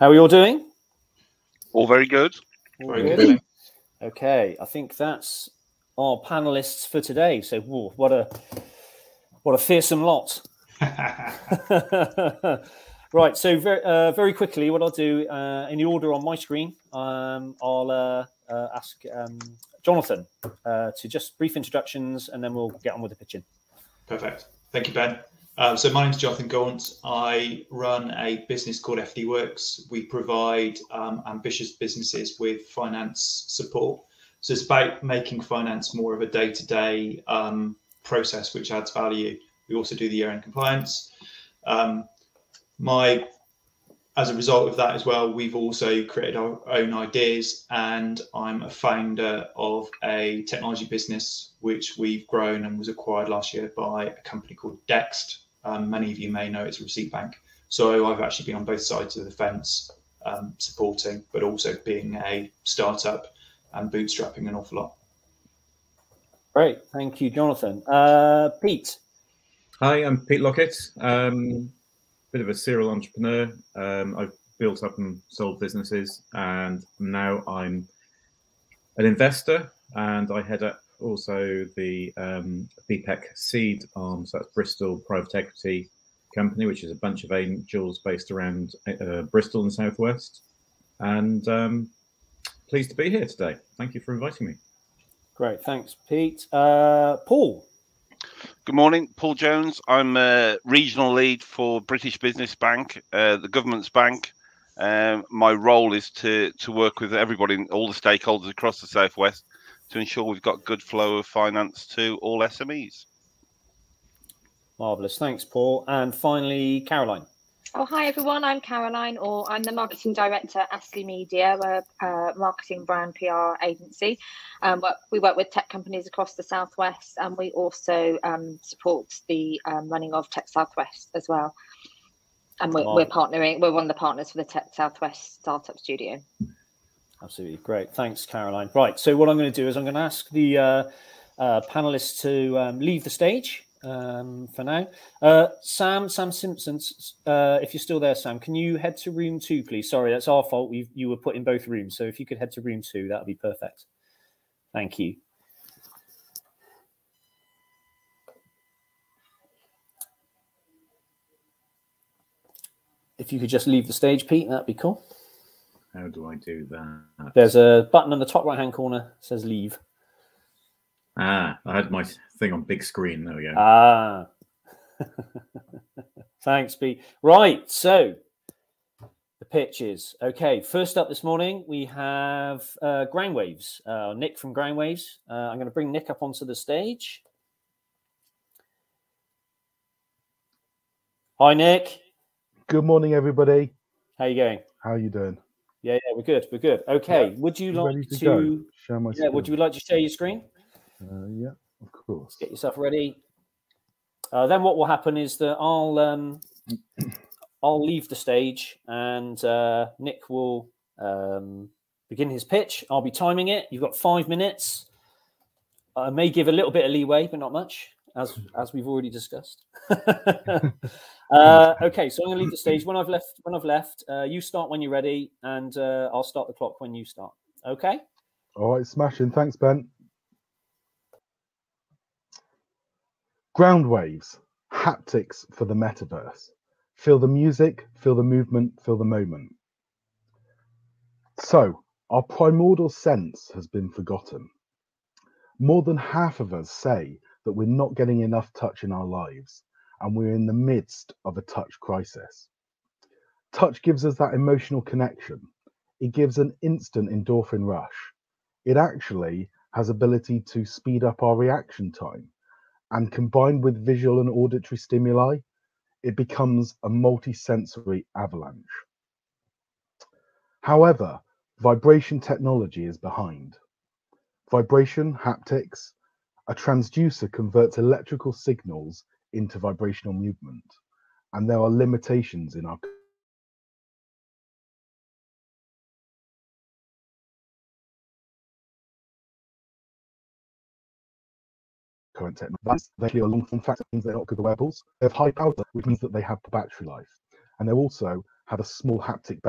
How are you all doing? All very good. Very good. Okay, I think that's our panelists for today. So, whoa, what a fearsome lot. Right. So very quickly, what I'll do in the order on my screen, I'll ask Jonathan to just brief introductions, and then we'll get on with the pitching. Perfect. Thank you, Ben. So my name is Jonathan Gaunt. I run a business called FD Works. We provide ambitious businesses with finance support. So it's about making finance more of a day-to-day process which adds value. We also do the year-end compliance. As a result of that as well, we've also created our own ideas, and I'm a founder of a technology business which we've grown and was acquired last year by a company called Dext. Many of you may know it's a receipt bank. So I've actually been on both sides of the fence, supporting, but also being a startup and bootstrapping an awful lot. Great, thank you, Jonathan. Pete. Hi, I'm Pete Lockett. Bit of a serial entrepreneur. I've built up and sold businesses, and now I'm an investor, and I head up also the BPEC seed arm. So that's Bristol Private Equity Company, which is a bunch of angels based around Bristol in the southwest. And pleased to be here today. Thank you for inviting me. Great, thanks, Pete. Paul. Good morning, Paul Jones. I'm a regional lead for British Business Bank, the government's bank. My role is to work with everybody, all the stakeholders across the southwest, to ensure we've got good flow of finance to all SMEs. Marvellous, thanks, Paul. And finally, Caroline. Oh, hi everyone, I'm Caroline, or I'm the marketing director at Astley Media. We're a marketing brand PR agency. We work with tech companies across the southwest, and we also support the running of Tech Southwest as well. And we're partnering, we're one of the partners for the Tech Southwest Startup Studio. Absolutely, great, thanks, Caroline. Right, so what I'm going to do is I'm going to ask the panelists to leave the stage. For now, Sam Simpson, if you're still there, Sam, can you head to room 2, please? Sorry, that's our fault. You were put in both rooms, so if you could head to room 2, that would be perfect. Thank you. If you could just leave the stage, Pete, that'd be cool. How do I do that? There's a button on the top right-hand corner that says leave. Ah, I had my thing on big screen. There we go. Ah. Thanks, Pete. Right, so the pitches. Okay, first up this morning, we have Groundwaves. Nick from Groundwaves. I'm going to bring Nick up onto the stage. Hi, Nick. Good morning, everybody. How you going? How are you doing? Yeah, we're good. We're good. Okay, yeah. Would you like to share my screen? Would you like to share your screen? Yeah, of course. Get yourself ready. Then what will happen is that I'll leave the stage, and Nick will begin his pitch. I'll be timing it. You've got 5 minutes. I may give a little bit of leeway, but not much, as we've already discussed. Okay, so I'm going to leave the stage. When I've left, you start when you're ready, and I'll start the clock when you start. Okay. All right, smashing. Thanks, Ben. Groundwaves, haptics for the metaverse. Feel the music, feel the movement, feel the moment. So, our primordial sense has been forgotten. More than half of us say that we're not getting enough touch in our lives, and we're in the midst of a touch crisis. Touch gives us that emotional connection. It gives an instant endorphin rush. It actually has ability to speed up our reaction time. And combined with visual and auditory stimuli, it becomes a multi-sensory avalanche. However, vibration technology is behind. Vibration, haptics, a transducer converts electrical signals into vibrational movement, and there are limitations in our current technologies. They are long-form factor, means they're not good wearables. They have high power, which means that they have battery life, and they also have a small haptic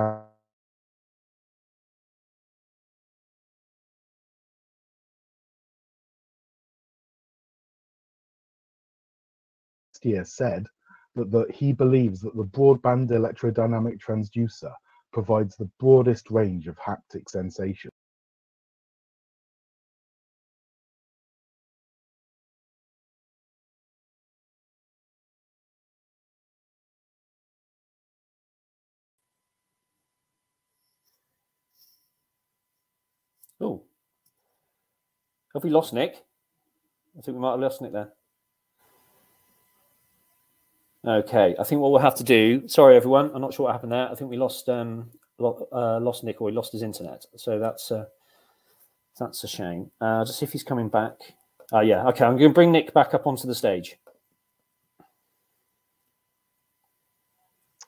last year said that he believes that the broadband electrodynamic transducer provides the broadest range of haptic sensation. Oh, have we lost Nick? I think we might have lost Nick there. Okay, I think what we'll have to do. Sorry, everyone. I'm not sure what happened there. I think we lost lost Nick, or he lost his internet. So that's a shame. Just see if he's coming back. Yeah. Okay, I'm going to bring Nick back up onto the stage.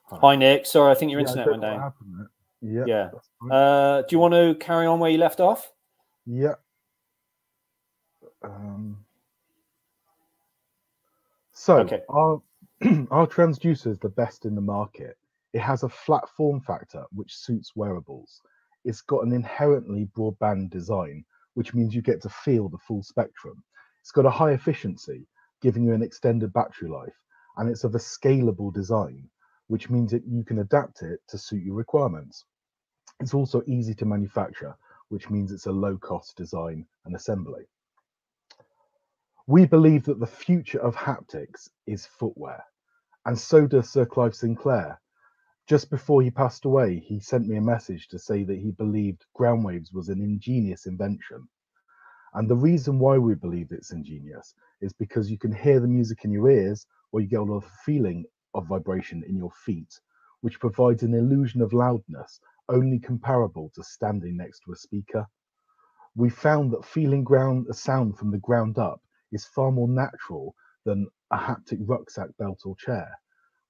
Hi, Nick. Sorry, I think your internet went down. Yeah. Do you want to carry on where you left off? Yeah. So okay. Our transducer is the best in the market. It has a flat form factor which suits wearables. It's got an inherently broadband design, which means you get to feel the full spectrum. It's got a high efficiency, giving you an extended battery life, and it's of a scalable design, which means that you can adapt it to suit your requirements. It's also easy to manufacture, which means it's a low-cost design and assembly. We believe that the future of haptics is footwear, and so does Sir Clive Sinclair. Just before he passed away, he sent me a message to say that he believed Groundwaves was an ingenious invention. And the reason why we believe it's ingenious is because you can hear the music in your ears, or you get a feeling of vibration in your feet, which provides an illusion of loudness only comparable to standing next to a speaker. We found that feeling a sound from the ground up is far more natural than a haptic rucksack, belt, or chair,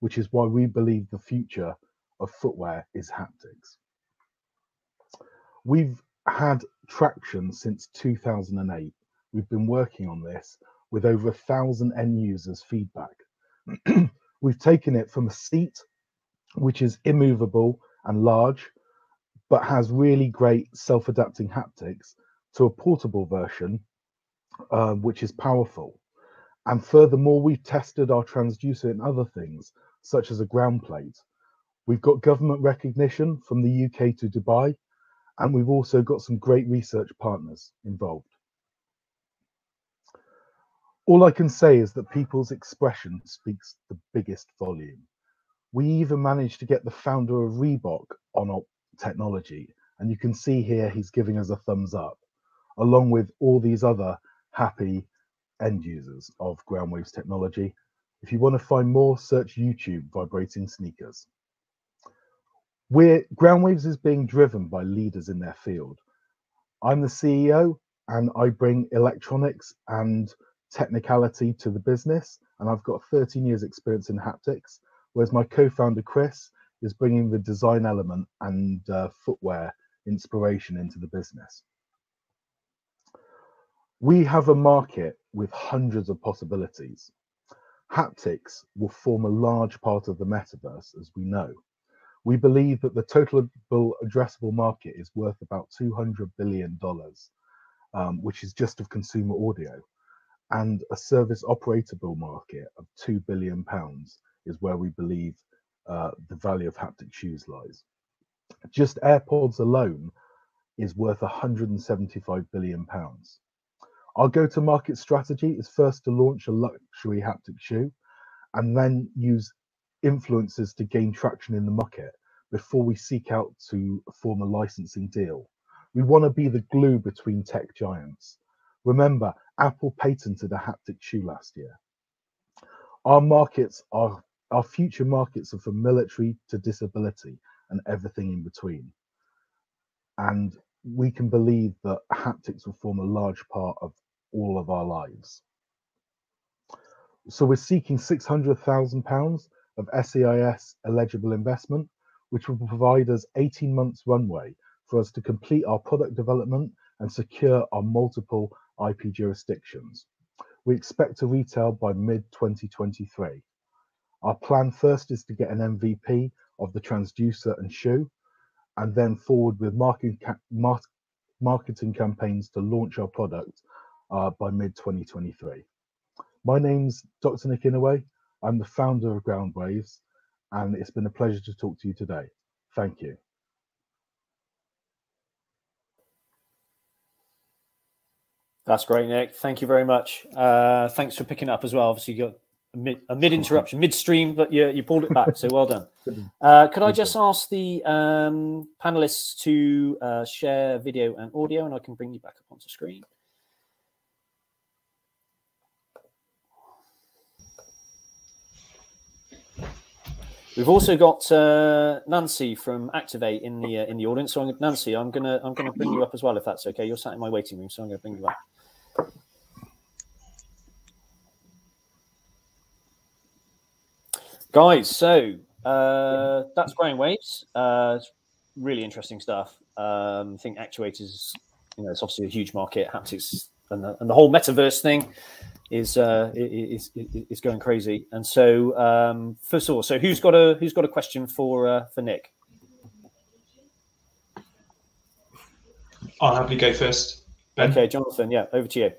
which is why we believe the future of footwear is haptics. We've had traction since 2008. We've been working on this with over 1,000 end users' feedback. We've taken it from a seat, which is immovable and large, but has really great self-adapting haptics, to a portable version, which is powerful. And furthermore, we've tested our transducer in other things, such as a ground plate. We've got government recognition from the UK to Dubai, and we've also got some great research partners involved. All I can say is that people's expression speaks the biggest volume. We even managed to get the founder of Reebok on our technology, and you can see here he's giving us a thumbs up, along with all these other happy end users of Groundwaves technology. If you want to find more, search YouTube vibrating sneakers. Groundwaves is being driven by leaders in their field. I'm the CEO, and I bring electronics and technicality to the business, and I've got 13 years experience in haptics, whereas my co-founder Chris is bringing the design element and footwear inspiration into the business. We have a market with hundreds of possibilities. Haptics will form a large part of the metaverse, as we know. We believe that the total addressable market is worth about $200 billion, which is just of consumer audio, and a service operatable market of £2 billion is where we believe the value of haptic shoes lies. Just AirPods alone is worth £175 billion. Our go-to-market strategy is first to launch a luxury haptic shoe, and then use influencers to gain traction in the market before we seek out to form a licensing deal. We want to be the glue between tech giants. Remember, Apple patented a haptic shoe last year. Our future markets are from military to disability and everything in between. And we can believe that haptics will form a large part of all of our lives. So we're seeking £600,000 of SEIS eligible investment, which will provide us 18 months runway for us to complete our product development and secure our multiple IP jurisdictions. We expect to retail by mid-2023. Our plan first is to get an MVP of the transducer and shoe, and then forward with marketing campaigns to launch our product by mid-2023. My name's Dr. Nick Inouye. I'm the founder of Groundwaves, and it's been a pleasure to talk to you today. Thank you. That's great, Nick. Thank you very much. Thanks for picking up as well. Obviously, you got a mid interruption, midstream, but you pulled it back. So well done. Could I just ask the panelists to share video and audio, and I can bring you back up onto screen. We've also got Nancy from Activate in the audience. So Nancy, I'm gonna bring you up as well if that's okay. You're sat in my waiting room, so I'm gonna bring you up. Guys, so that's Groundwaves. It's really interesting stuff. I think actuators, it's obviously a huge market. Haptics and the whole metaverse thing is going crazy. And so first of all, so who's got a question for Nick? I'll happily go first, Ben. Okay, Jonathan, yeah, over to you.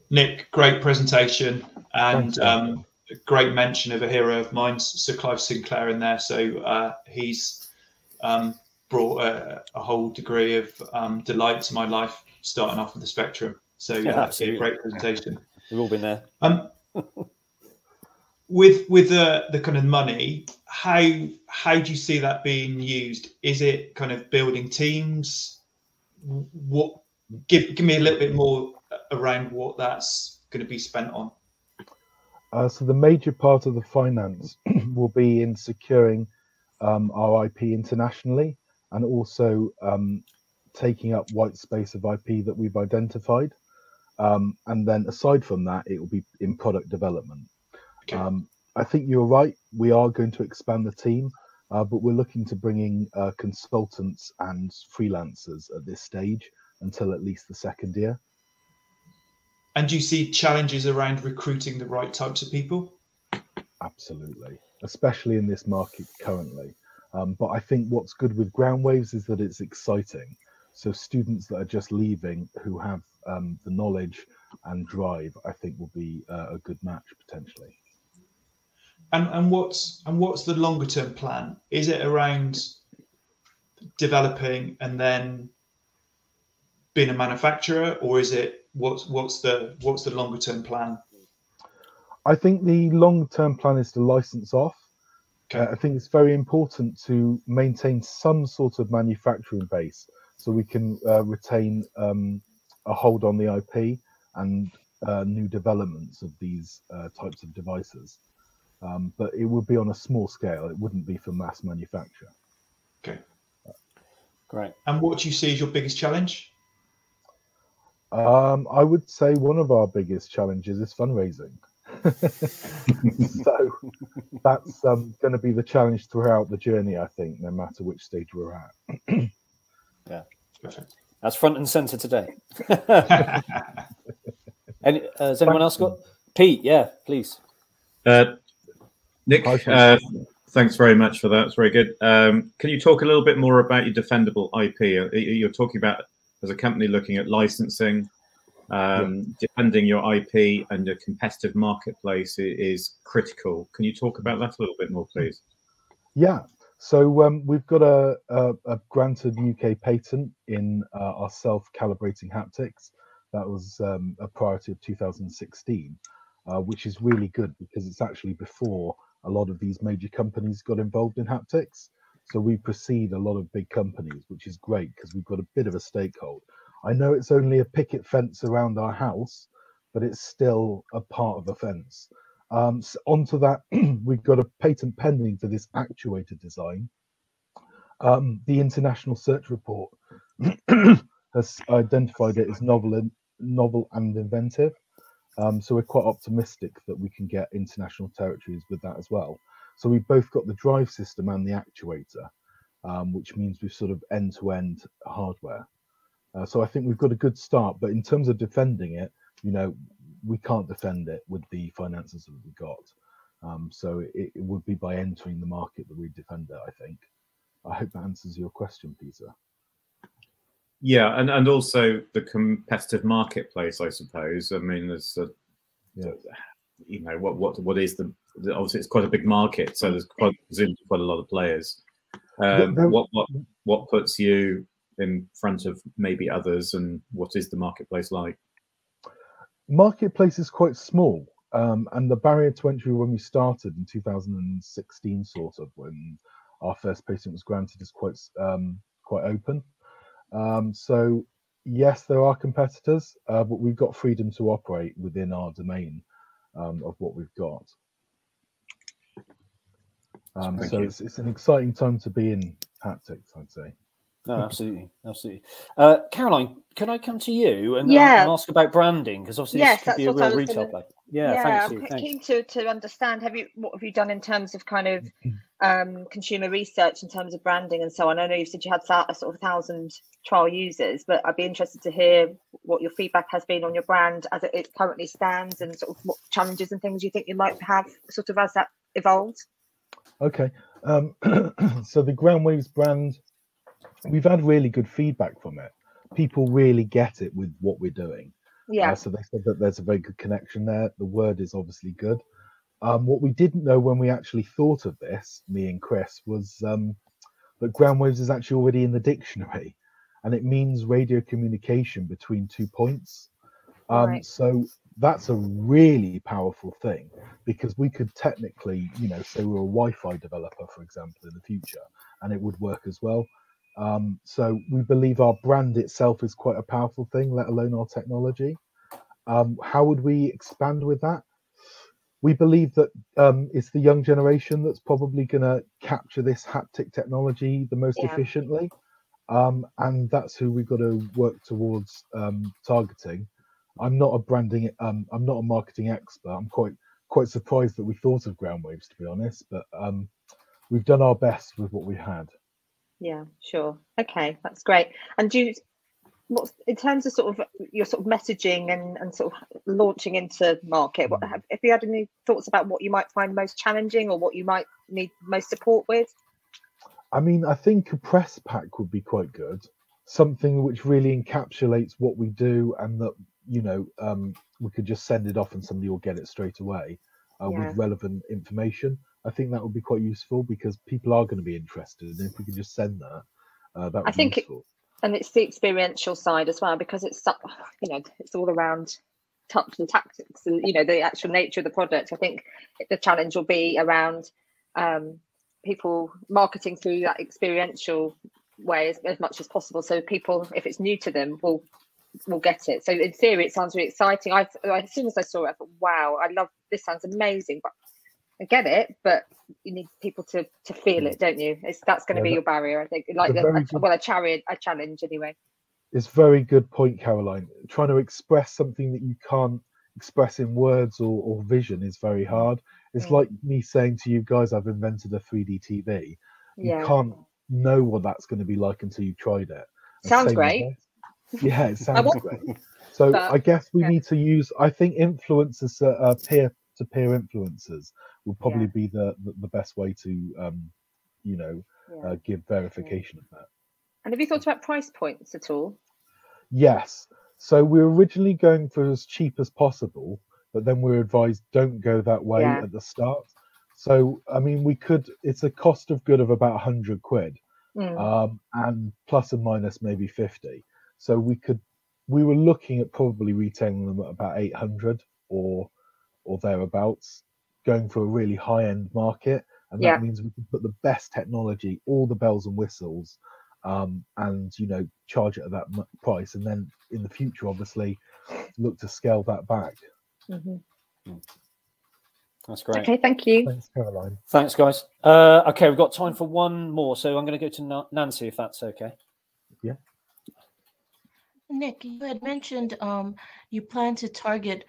Nick, great presentation, and a great mention of a hero of mine, Sir Clive Sinclair, in there. So he's brought a whole degree of delight to my life, starting off with the Spectrum. So yeah, a great presentation. We've all been there. With the kind of money, how do you see that being used? Is it kind of building teams? What give me a little bit more around what that's going to be spent on. So the major part of the finance will be in securing our IP internationally, and also taking up white space of IP that we've identified. And then aside from that, it will be in product development. Okay. I think you're right. We are going to expand the team, but we're looking to bring in consultants and freelancers at this stage until at least the second year. And do you see challenges around recruiting the right types of people? Absolutely, especially in this market currently. But I think what's good with Groundwaves is that it's exciting. So students that are just leaving who have the knowledge and drive, I think will be a good match potentially. And what's the longer term plan? Is it around developing and then being a manufacturer, or is it what's the longer term plan? I think the long term plan is to license off. Okay. I think it's very important to maintain some sort of manufacturing base so we can retain a hold on the IP and new developments of these types of devices. But it would be on a small scale. It wouldn't be for mass manufacture. Okay. Great. And what do you see as your biggest challenge? I would say one of our biggest challenges is fundraising. So that's going to be the challenge throughout the journey, I think, no matter which stage we're at. Yeah, perfect. That's front and center today. And has anyone else got? Pete, yeah, please. Nick, thanks very much for that. It's very good. Can you talk a little bit more about your defendable IP? You're talking about, as a company, looking at licensing, defending your IP, and a competitive marketplace is critical. Can you talk about that a little bit more, please? Yeah. So we've got a granted UK patent in our self-calibrating haptics. That was a priority of 2016, which is really good because it's actually before a lot of these major companies got involved in haptics. So we precede a lot of big companies, which is great because we've got a bit of a stakehold. I know it's only a picket fence around our house, but it's still a part of the fence. So onto that, we've got a patent pending for this actuator design. The International Search Report has identified it as novel and inventive. So we're quite optimistic that we can get international territories with that as well. So we've both got the drive system and the actuator, which means we've sort of end-to-end hardware. So I think we've got a good start, but in terms of defending it, we can't defend it with the finances that we got. So it would be by entering the market that we defend it, I think. I hope that answers your question, Peter. Yeah, and also the competitive marketplace, I suppose. I mean, there's you know, what is the obviously it's quite a big market, so there's quite a lot of players. What puts you in front of maybe others, and what is the marketplace like? Marketplace is quite small, and the barrier to entry when we started in 2016, sort of when our first patent was granted, is quite open. So yes, there are competitors, but we've got freedom to operate within our domain of what we've got. So it's an exciting time to be in haptics, I'd say. No, absolutely, absolutely. Caroline, can I come to you and ask about branding? Because obviously this could be a real retail play. Yeah, I'm keen to understand. What have you done in terms of kind of consumer research in terms of branding and so on? I know you said you had a sort of 1,000 trial users, but I'd be interested to hear what your feedback has been on your brand as it currently stands, and sort of what challenges and things you think you might have sort of as that evolves. Okay, so the Groundwaves brand, we've had really good feedback from it. People really get it with what we're doing. Yeah. So they said that there's a very good connection there. The word is obviously good. What we didn't know when we actually thought of this, me and Chris, was that Groundwaves is actually already in the dictionary, and it means radio communication between 2 points. Right. So that's a really powerful thing, because we could technically, you know, say we're a Wi-Fi developer, for example, in the future, and it would work as well. So we believe our brand itself is quite a powerful thing, let alone our technology. How would we expand with that? We believe that it's the young generation that's probably going to capture this haptic technology the most efficiently, and that's who we've got to work towards targeting. I'm not a marketing expert. I'm quite surprised that we thought of Groundwaves, to be honest, but we've done our best with what we had. Yeah, sure. Okay, that's great. And what's in terms of sort of your sort of messaging and sort of launching into market, have you had any thoughts about what you might find most challenging, or what you might need most support with? I mean, I think a press pack would be quite good, something which really encapsulates what we do, and that, you know, we could just send it off and somebody will get it straight away with relevant information. I think that would be quite useful, because people are going to be interested, and if we can just send that, that would be useful. And it's the experiential side as well, because it's, you know, it's all around touch and tactics, and, you know, the actual nature of the product. I think the challenge will be around people marketing through that experiential way as much as possible, so people, if it's new to them, will get it. So in theory, it sounds really exciting. As soon as I saw it, I thought, wow, I love this, sounds amazing, but I get it, but you need people to feel it, don't you? That's going to be your barrier, I think. Like a challenge anyway. It's a very good point, Caroline. Trying to express something that you can't express in words or vision is very hard. It's like me saying to you guys, I've invented a 3D TV. You can't know what that's going to be like until you've tried it. Sounds great. Yeah, it sounds great. So I guess we need to use, I think influencers, peer-to-peer influencers will probably be the best way to, you know, give verification of that. And have you thought about price points at all? Yes. So we were originally going for as cheap as possible, but then we were advised don't go that way at the start. So, I mean, we could, it's a cost of good of about 100 quid, and plus and minus maybe 50. So we were looking at probably retailing them at about 800 or thereabouts, going for a really high-end market, and that means we can put the best technology, all the bells and whistles, and, you know, charge it at that price, and then in the future, obviously, look to scale that back. That's great. Okay, thank you. Thanks, Caroline. Thanks, guys. Okay, we've got time for one more, so I'm going to go to Nancy, if that's okay. Yeah. Nick, you had mentioned you plan to target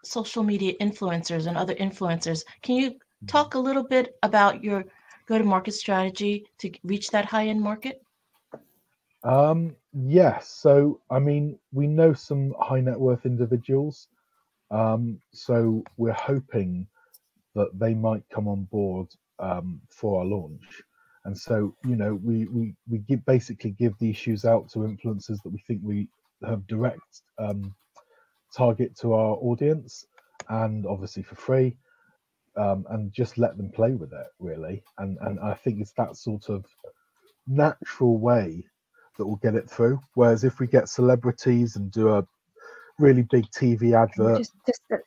social media influencers and other influencers. Can you talk a little bit about your go-to-market strategy to reach that high-end market? Yes. So, I mean, we know some high net worth individuals. So we're hoping that they might come on board for our launch. And so, you know, we basically give the issues out to influencers that we think we have direct target to our audience. and obviously for free, and just let them play with it, really. And I think it's that sort of natural way that will get it through. Whereas if we get celebrities and do a really big TV advert,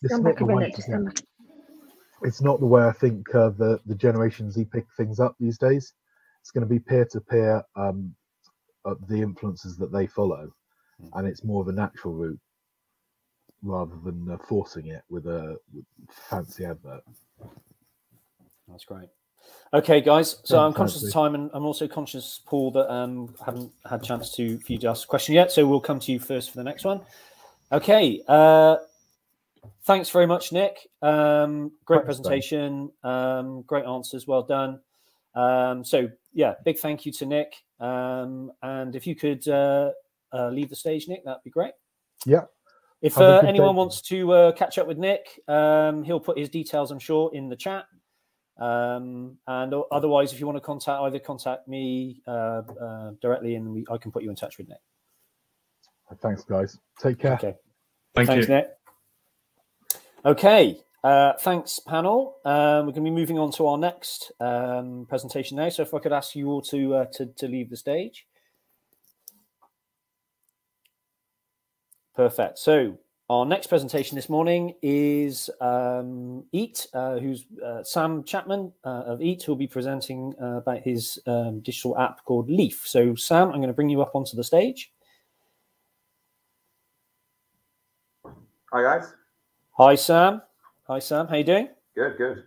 it's not the way I think the Generation Z pick things up these days. It's going to be peer-to-peer, the influences that they follow, and it's more of a natural route rather than forcing it with a fancy advert. That's great. Okay, guys. So I'm conscious of time, and I'm also conscious, Paul, that haven't had a chance for you to ask a question yet. So we'll come to you first for the next one. Okay. Thanks very much, Nick. Great presentation. Great answers. Well done. So yeah, big thank you to Nick. And if you could leave the stage, Nick, that'd be great. Yeah. If anyone wants to catch up with Nick, he'll put his details, I'm sure, in the chat. And otherwise, if you want to contact me directly, and I can put you in touch with Nick. Thanks, guys. Take care. Okay. Thanks, Nick. Okay. Thanks, panel. We're going to be moving on to our next presentation now. So if I could ask you all to leave the stage. Perfect. So our next presentation this morning is Eate, who's Sam Chapman of Eate, who will be presenting about his digital app called Leafe. So Sam, I'm going to bring you up onto the stage. Hi, guys. Hi, Sam. Hi, Sam. How you doing? Good, good.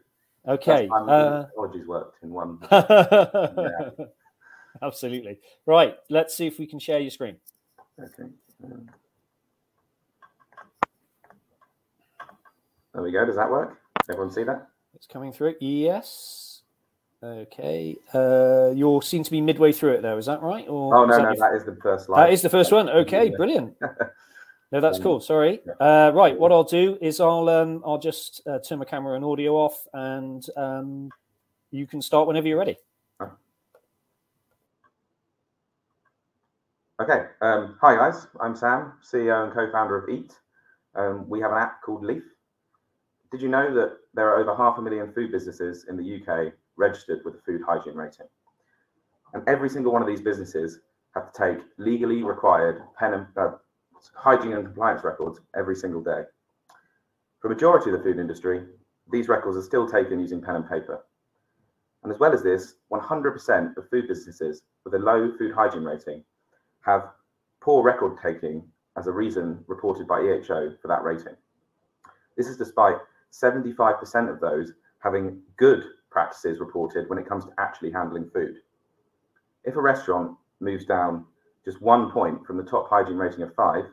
Okay. Technologies worked in one. Yeah. Absolutely. Right. Let's see if we can share your screen. Okay. There we go. Does that work? Everyone see that? It's coming through. Yes. Okay. You seem to be midway through it, though. Is that right? Or oh, no, that is the first slide. That is the first one. Okay, brilliant. No, that's cool. Sorry. Right. What I'll do is I'll just turn my camera and audio off, and you can start whenever you're ready. Okay. Hi, guys. I'm Sam, CEO and co-founder of Eate. We have an app called Leafe. Did you know that there are over 500,000 food businesses in the UK registered with a food hygiene rating? And every single one of these businesses have to take legally required hygiene and compliance records every single day. For a majority of the food industry, these records are still taken using pen and paper. And as well as this, 100% of food businesses with a low food hygiene rating have poor record taking as a reason reported by EHO for that rating. This is despite 75% of those having good practices reported when it comes to actually handling food. If a restaurant moves down just 1 point from the top hygiene rating of 5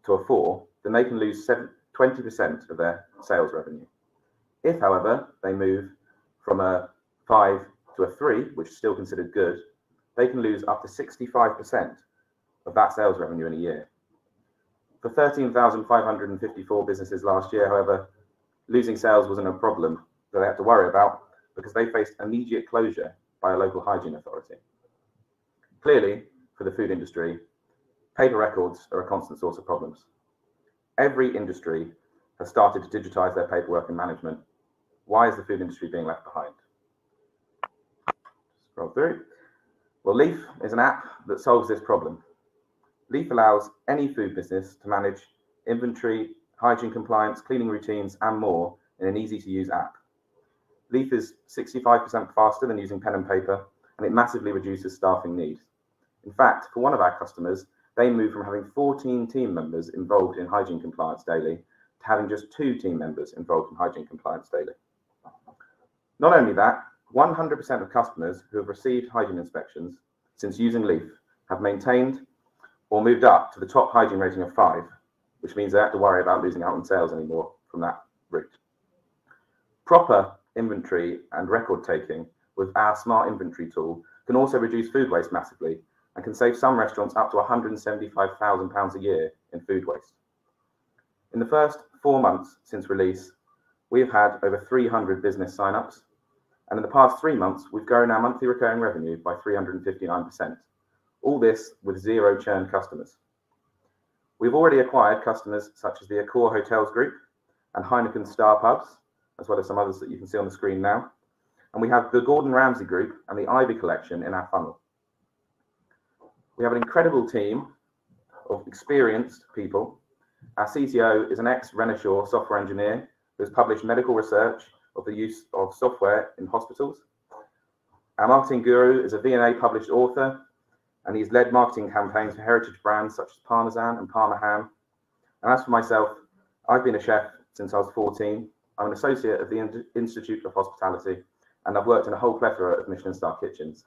to a 4, then they can lose 20% of their sales revenue. If, however, they move from a 5 to a 3, which is still considered good, they can lose up to 65% of that sales revenue in a year. For 13,554 businesses last year, however, losing sales wasn't a problem that they had to worry about because they faced immediate closure by a local hygiene authority. Clearly, for the food industry, paper records are a constant source of problems. Every industry has started to digitize their paperwork and management. Why is the food industry being left behind? Scroll through. Well, Leafe is an app that solves this problem. Leafe allows any food business to manage inventory, hygiene compliance, cleaning routines, and more in an easy-to-use app. Leafe is 65% faster than using pen and paper, and it massively reduces staffing needs. In fact, for one of our customers, they moved from having 14 team members involved in hygiene compliance daily to having just 2 team members involved in hygiene compliance daily. Not only that, 100% of customers who have received hygiene inspections since using Leafe have maintained or moved up to the top hygiene rating of 5, which means they don't have to worry about losing out on sales anymore from that route. Proper inventory and record taking with our smart inventory tool can also reduce food waste massively and can save some restaurants up to £175,000 a year in food waste. In the first 4 months since release, we have had over 300 business signups, and in the past 3 months, we've grown our monthly recurring revenue by 359%. All this with 0 churn customers. We've already acquired customers such as the Accor Hotels Group and Heineken Star Pubs, as well as some others that you can see on the screen now. And we have the Gordon Ramsay Group and the Ivy Collection in our funnel. We have an incredible team of experienced people. Our CTO is an ex-Renishaw software engineer who has published medical research of the use of software in hospitals. Our marketing guru is a V&A published author, and he's led marketing campaigns for heritage brands such as Parmesan and Parma Ham. And as for myself, I've been a chef since I was 14. I'm an associate of the Institute of Hospitality, and I've worked in a whole plethora of Michelin star kitchens.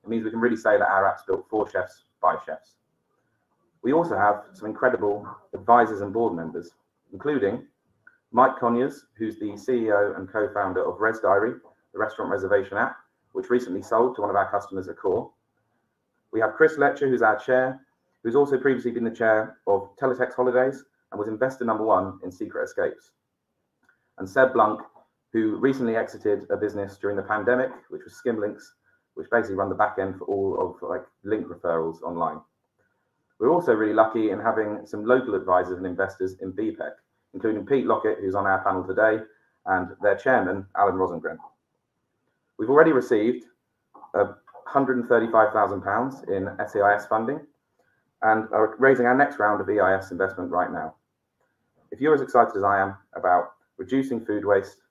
It means we can really say that our app's built for chefs by chefs. We also have some incredible advisors and board members, including Mike Conyers, who's the CEO and co-founder of Res Diary, the restaurant reservation app, which recently sold to one of our customers at Core. We have Chris Letcher, who's our chair, who's also previously been the chair of Teletext Holidays and was investor #1 in Secret Escapes. And Seb Blunk, who recently exited a business during the pandemic, which was Skimlinks, which basically run the back end for all of like link referrals online. We're also really lucky in having some local advisors and investors in BPEC, including Pete Lockett, who's on our panel today, and their chairman, Alan Rosengren. We've already received £135,000 in SEIS funding and are raising our next round of EIS investment right now. If you're as excited as I am about reducing food waste,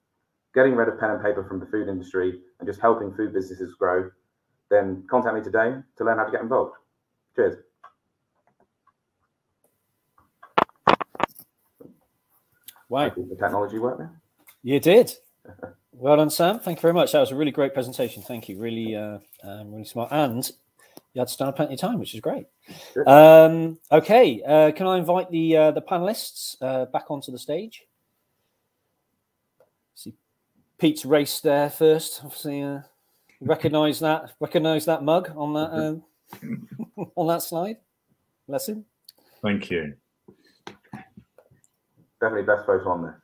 getting rid of pen and paper from the food industry, and just helping food businesses grow, then contact me today to learn how to get involved. Cheers. Wow. Did the technology work there? You did. Well done, Sam. Thank you very much. That was a really great presentation. Thank you. Really, really smart. And you had to stand up plenty of time, which is great. Okay. Can I invite the panelists back onto the stage? See Pete's race there first. Obviously, recognize that mug on that on that slide. Bless him. Thank you. Definitely best photo on there.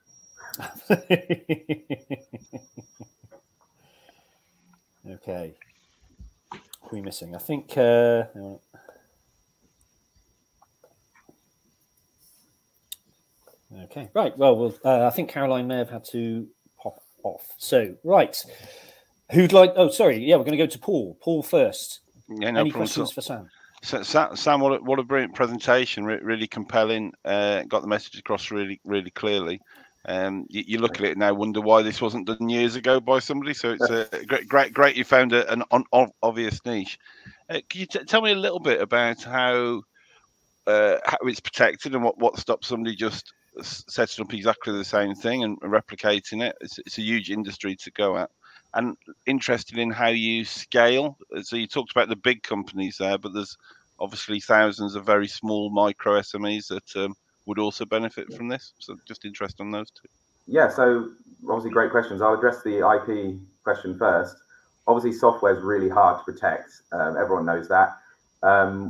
Okay. Who are we missing? I think okay, right. Well, I think Caroline may have had to pop off. So, right. Who'd like? Oh, sorry. Yeah, we're going to go to Paul. Paul first. Yeah, no Any questions for Sam? So, Sam, what a brilliant presentation! Really compelling. Got the message across really clearly. You look at it now, wonder why this wasn't done years ago by somebody. So it's great. You found an obvious niche. Can you tell me a little bit about how it's protected and what stops somebody just setting up exactly the same thing and replicating it? It's a huge industry to go at. And interested in how you scale. So you talked about the big companies there, but there's obviously thousands of very small micro SMEs that would also benefit from this. So just interested on those two. Yeah, so obviously great questions. I'll address the IP question first. Obviously software is really hard to protect. Everyone knows that.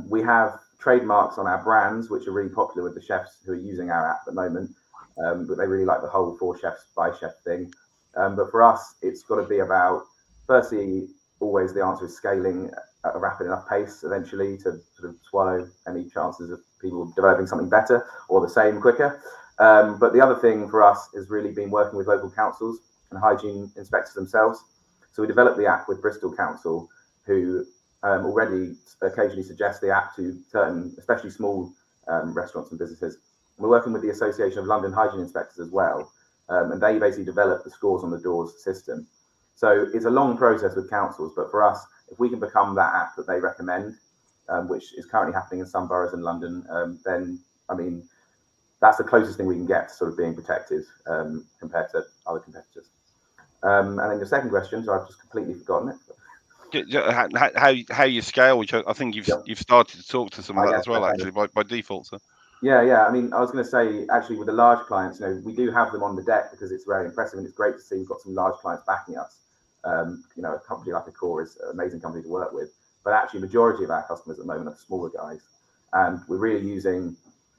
We have trademarks on our brands, which are really popular with the chefs who are using our app at the moment. But they really like the whole for chefs by chef thing. But for us, it's got to be about, firstly, always the answer is scaling at a rapid enough pace eventually to sort of swallow any chances of people developing something better or the same quicker. But the other thing for us has really been working with local councils and hygiene inspectors themselves. So we developed the app with Bristol Council, who already occasionally suggest the app to certain, especially small restaurants and businesses. We're working with the Association of London Hygiene Inspectors as well. And they basically develop the scores on the doors system. So it's a long process with councils, but for us, if we can become that app that they recommend, which is currently happening in some boroughs in London, then, I mean, that's the closest thing we can get to sort of being protected compared to other competitors. And then your second question, so I've just completely forgotten it. How you scale, which I think you've started to talk to some of that as well, actually, by default. So. Yeah. I mean, I was going to say, actually, with the large clients, we do have them on the deck because it's very impressive and it's great to see we've got some large clients backing us. A company like Core is an amazing company to work with, but actually, majority of our customers at the moment are smaller guys, and we're really using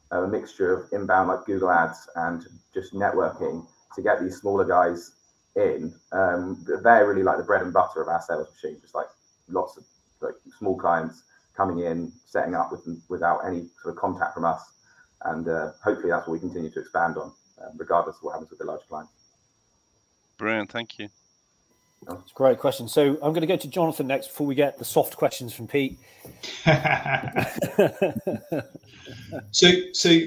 a mixture of inbound like Google Ads and just networking to get these smaller guys in. They're really like the bread and butter of our sales machine, just like lots of like small clients coming in, setting up with them without any sort of contact from us. And hopefully that's what we continue to expand on. regardless of what happens with the large clients. Brilliant, thank you. It's a great question. So I'm going to go to Jonathan next before we get the soft questions from Pete. So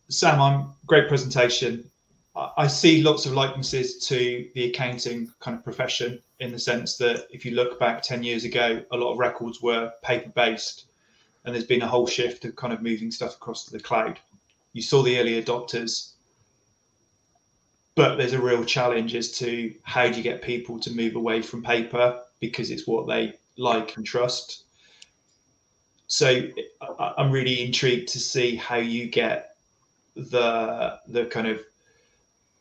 Sam, great presentation. I see lots of likenesses to the accounting kind of profession, in the sense that if you look back 10 years ago, a lot of records were paper-based, and there's been a whole shift of kind of moving stuff across to the cloud. You saw the early adopters, but there's a real challenge as to how do you get people to move away from paper, because it's what they like and trust. So I'm really intrigued to see how you get the kind of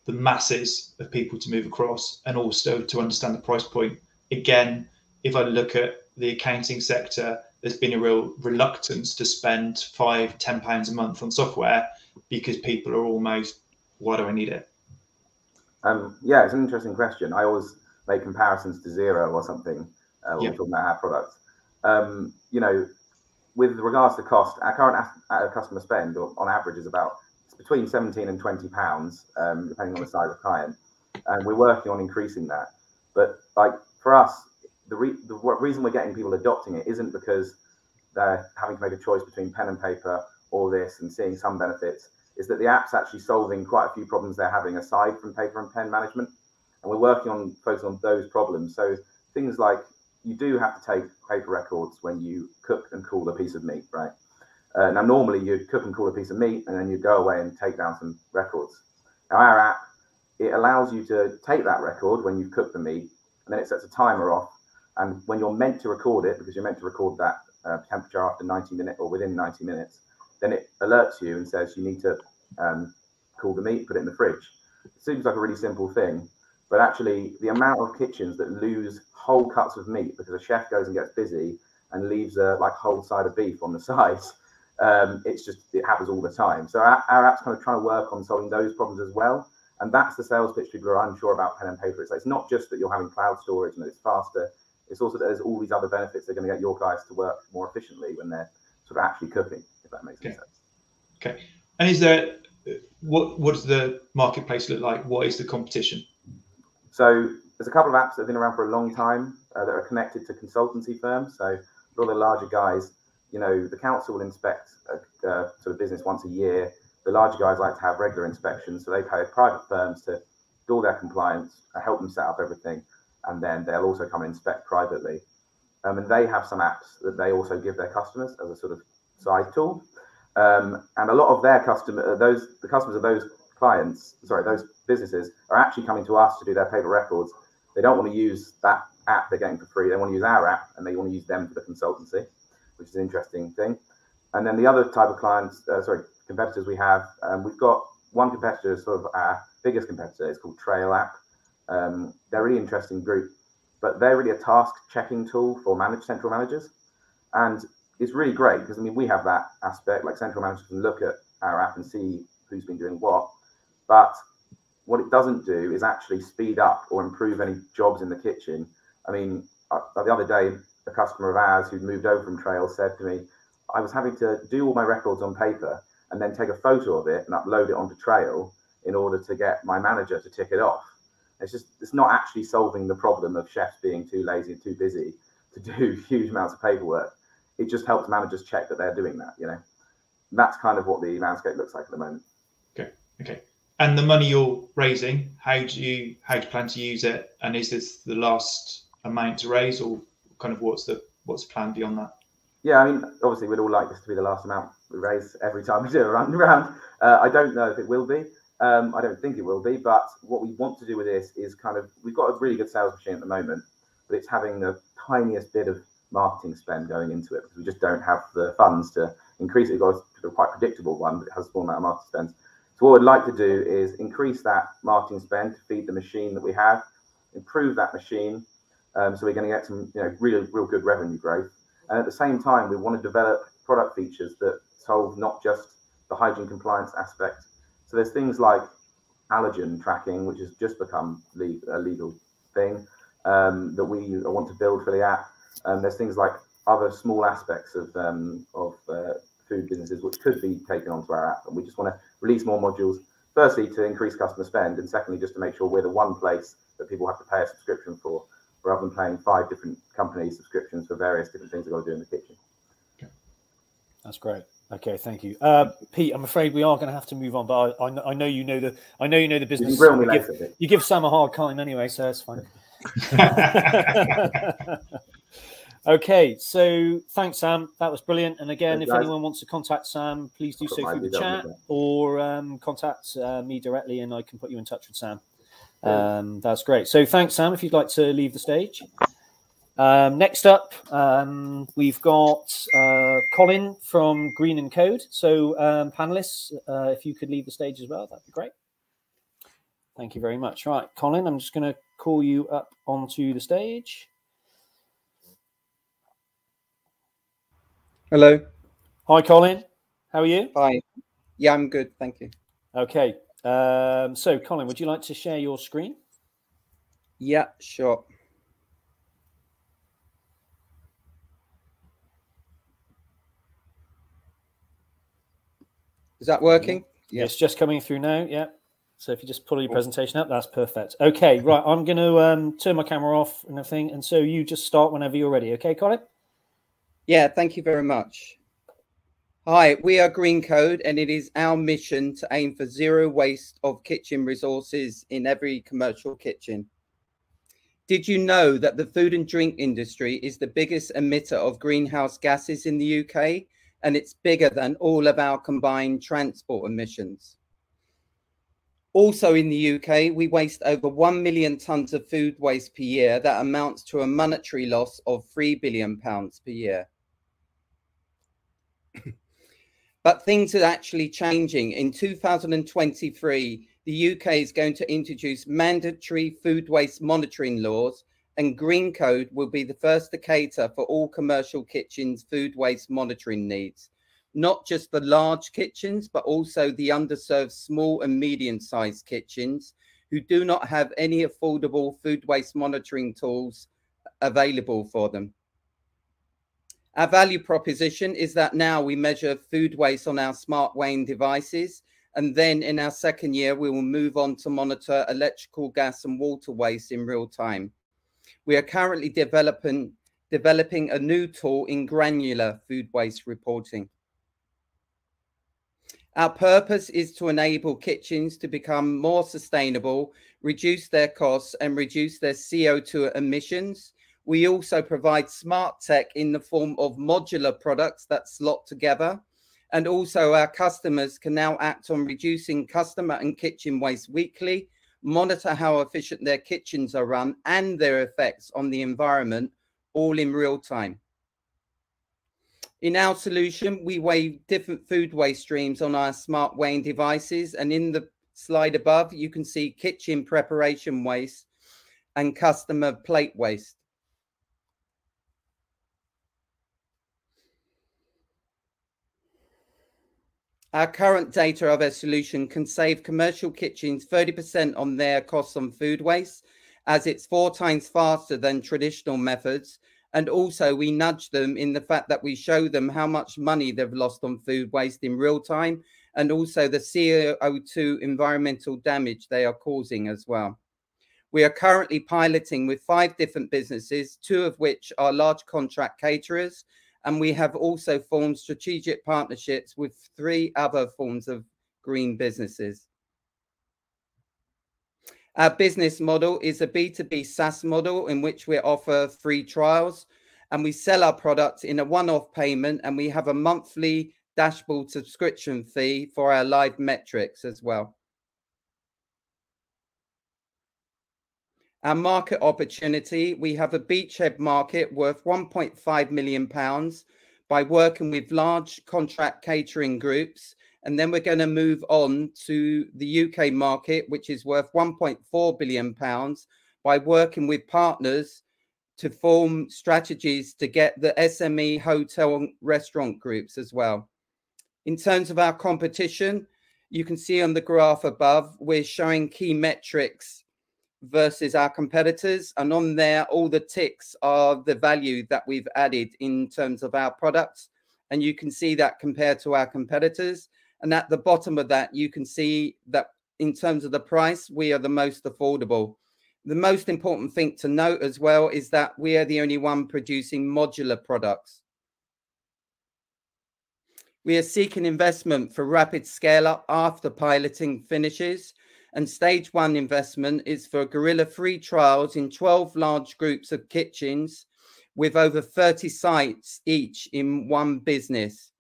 the masses of people to move across, and also to understand the price point. Again, if I look at the accounting sector, there's been a real reluctance to spend £5-10 a month on software, because people are almost, why do I need it? Yeah, it's an interesting question. I always make comparisons to Xero or something when we're talking about our products. You know, with regards to cost, our current customer spend on average is between £17 and £20, depending on the size of client, and we're working on increasing that. But like for us, the reason we're getting people adopting it isn't because they're having to make a choice between pen and paper or this and seeing some benefits. Is that the app's actually solving quite a few problems they're having aside from paper and pen management, and we're working on focusing on those problems. So things like, you do have to take paper records when you cook and cool a piece of meat, right? Now normally you'd cook and cool a piece of meat and then you go away and take down some records. Now our app, it allows you to take that record when you've cooked the meat, and then it sets a timer off, and when you're meant to record it, because you're meant to record that temperature after 90 minutes or within 90 minutes, then it alerts you and says you need to cool the meat, put it in the fridge. It seems like a really simple thing, but actually the amount of kitchens that lose whole cuts of meat because a chef goes and gets busy and leaves a whole side of beef on the sides, it happens all the time. So our app's kind of trying to work on solving those problems as well, and that's the sales pitch people are unsure about pen and paper. It's not just that you're having cloud storage and that it's faster, it's also that there's all these other benefits that are going to get your guys to work more efficiently when they're sort of actually cooking, if that makes any sense. Okay. And is there, what does the marketplace look like? What is the competition? So there's a couple of apps that have been around for a long time that are connected to consultancy firms. So all the larger guys, you know, the council will inspect a sort of business once a year. The larger guys like to have regular inspections, so they pay private firms to do all their compliance, help them set up everything, and then they'll also come and inspect privately. And they have some apps that they also give their customers as a sort of side tool. And a lot of their the customers of those clients, those businesses are actually coming to us to do their paper records. They don't want to use that app they're getting for free. They want to use our app, and they want to use them for the consultancy, which is an interesting thing. And then the other type of competitors we have, we've got one competitor, sort of our biggest competitor, is called Trail App. They're a really interesting group, but they're really a task checking tool for central managers. And it's really great because, I mean, we have that aspect, like central managers can look at our app and see who's been doing what. But what it doesn't do is actually speed up or improve any jobs in the kitchen. I mean, the other day, a customer of ours who'd moved over from Trail said to me, I was having to do all my records on paper and then take a photo of it and upload it onto Trail in order to get my manager to tick it off. It's not actually solving the problem of chefs being too lazy and too busy to do huge amounts of paperwork. It just helps managers check that they're doing that, you know. And that's kind of what the landscape looks like at the moment. Okay. And the money you're raising, how do you plan to use it? And is this the last amount to raise, or kind of what's the plan beyond that? Yeah, I mean, obviously we'd all like this to be the last amount we raise every time we do a round. I don't know if it will be. I don't think it will be, but what we want to do with this is we've got a really good sales machine at the moment, but it's having the tiniest bit of marketing spend going into it because we just don't have the funds to increase it. We've got a quite predictable one, but it has a small amount of marketing spend. So what we'd like to do is increase that marketing spend to feed the machine that we have, improve that machine, so we're going to get some real good revenue growth. And at the same time, we want to develop product features that solve not just the hygiene compliance aspect. So there's things like allergen tracking, which has just become a legal thing that we want to build for the app. There's things like other small aspects of food businesses which could be taken onto our app, and we just want to release more modules, Firstly, to increase customer spend, and secondly, just to make sure we're the one place that people have to pay a subscription for, rather than paying 5 different companies subscriptions for various different things they've got to do in the kitchen. That's great. Okay, thank you, Pete. I'm afraid we are going to have to move on, but I know you know the business. You can grill me later, you give Sam a hard time anyway, so it's fine. Okay, so thanks, Sam. That was brilliant. And again, if anyone wants to contact Sam, please do so through the chat or contact me directly, and I can put you in touch with Sam. That's great. So thanks, Sam. If you'd like to leave the stage. Next up, we've got Colin from Green+Kode. So panelists, if you could leave the stage as well, that'd be great. Thank you very much. Right, Colin, I'm just going to call you up onto the stage. Hello. Hi, Colin. How are you? Hi. Yeah, I'm good. Thank you. Okay. So, Colin, would you like to share your screen? Yeah, sure. Is that working? Yeah. It's just coming through now. Yeah. So if you just pull your presentation up, that's perfect. Okay. Right. I'm going to turn my camera off and everything. And so you just start whenever you're ready. Okay, Colin? Yeah, thank you very much. Hi, we are Green+Kode, and it is our mission to aim for zero waste of kitchen resources in every commercial kitchen. Did you know that the food and drink industry is the biggest emitter of greenhouse gases in the UK, and it's bigger than all of our combined transport emissions? Also in the UK, we waste over 1 million tonnes of food waste per year. That amounts to a monetary loss of £3 billion per year. But things are actually changing. In 2023, the UK is going to introduce mandatory food waste monitoring laws, and Green+Kode will be the first to cater for all commercial kitchens' food waste monitoring needs. Not just the large kitchens, but also the underserved small and medium-sized kitchens who do not have any affordable food waste monitoring tools available for them. Our value proposition is that now we measure food waste on our smart weighing devices, and then in our second year, we will move on to monitor electrical, gas, and water waste in real time. We are currently developing a new tool in granular food waste reporting. Our purpose is to enable kitchens to become more sustainable, reduce their costs, and reduce their CO2 emissions. We also provide smart tech in the form of modular products that slot together. And also our customers can now act on reducing customer and kitchen waste weekly, monitor how efficient their kitchens are run and their effects on the environment, all in real time. In our solution, we weigh different food waste streams on our smart weighing devices. And in the slide above, you can see kitchen preparation waste and customer plate waste. Our current data of our solution can save commercial kitchens 30% on their costs on food waste, as it's 4 times faster than traditional methods. And also we nudge them in the fact that we show them how much money they've lost on food waste in real time, and also the CO2 environmental damage they are causing as well. We are currently piloting with 5 different businesses, 2 of which are large contract caterers. And we have also formed strategic partnerships with 3 other forms of green businesses. Our business model is a B2B SaaS model in which we offer free trials, and we sell our products in a one-off payment, and we have a monthly dashboard subscription fee for our live metrics as well. Our market opportunity, we have a beachhead market worth £1.5 million by working with large contract catering groups. And then we're going to move on to the UK market, which is worth £1.4 billion by working with partners to form strategies to get the SME hotel and restaurant groups as well. In terms of our competition, you can see on the graph above, we're showing key metrics versus our competitors, and on there all the ticks are the value that we've added in terms of our products, and you can see that compared to our competitors. And at the bottom of that you can see that in terms of the price, we are the most affordable. The most important thing to note as well is that we are the only one producing modular products. We are seeking investment for rapid scale up after piloting finishes, and stage 1 investment is for guerrilla-free trials in 12 large groups of kitchens with over 30 sites each in one business.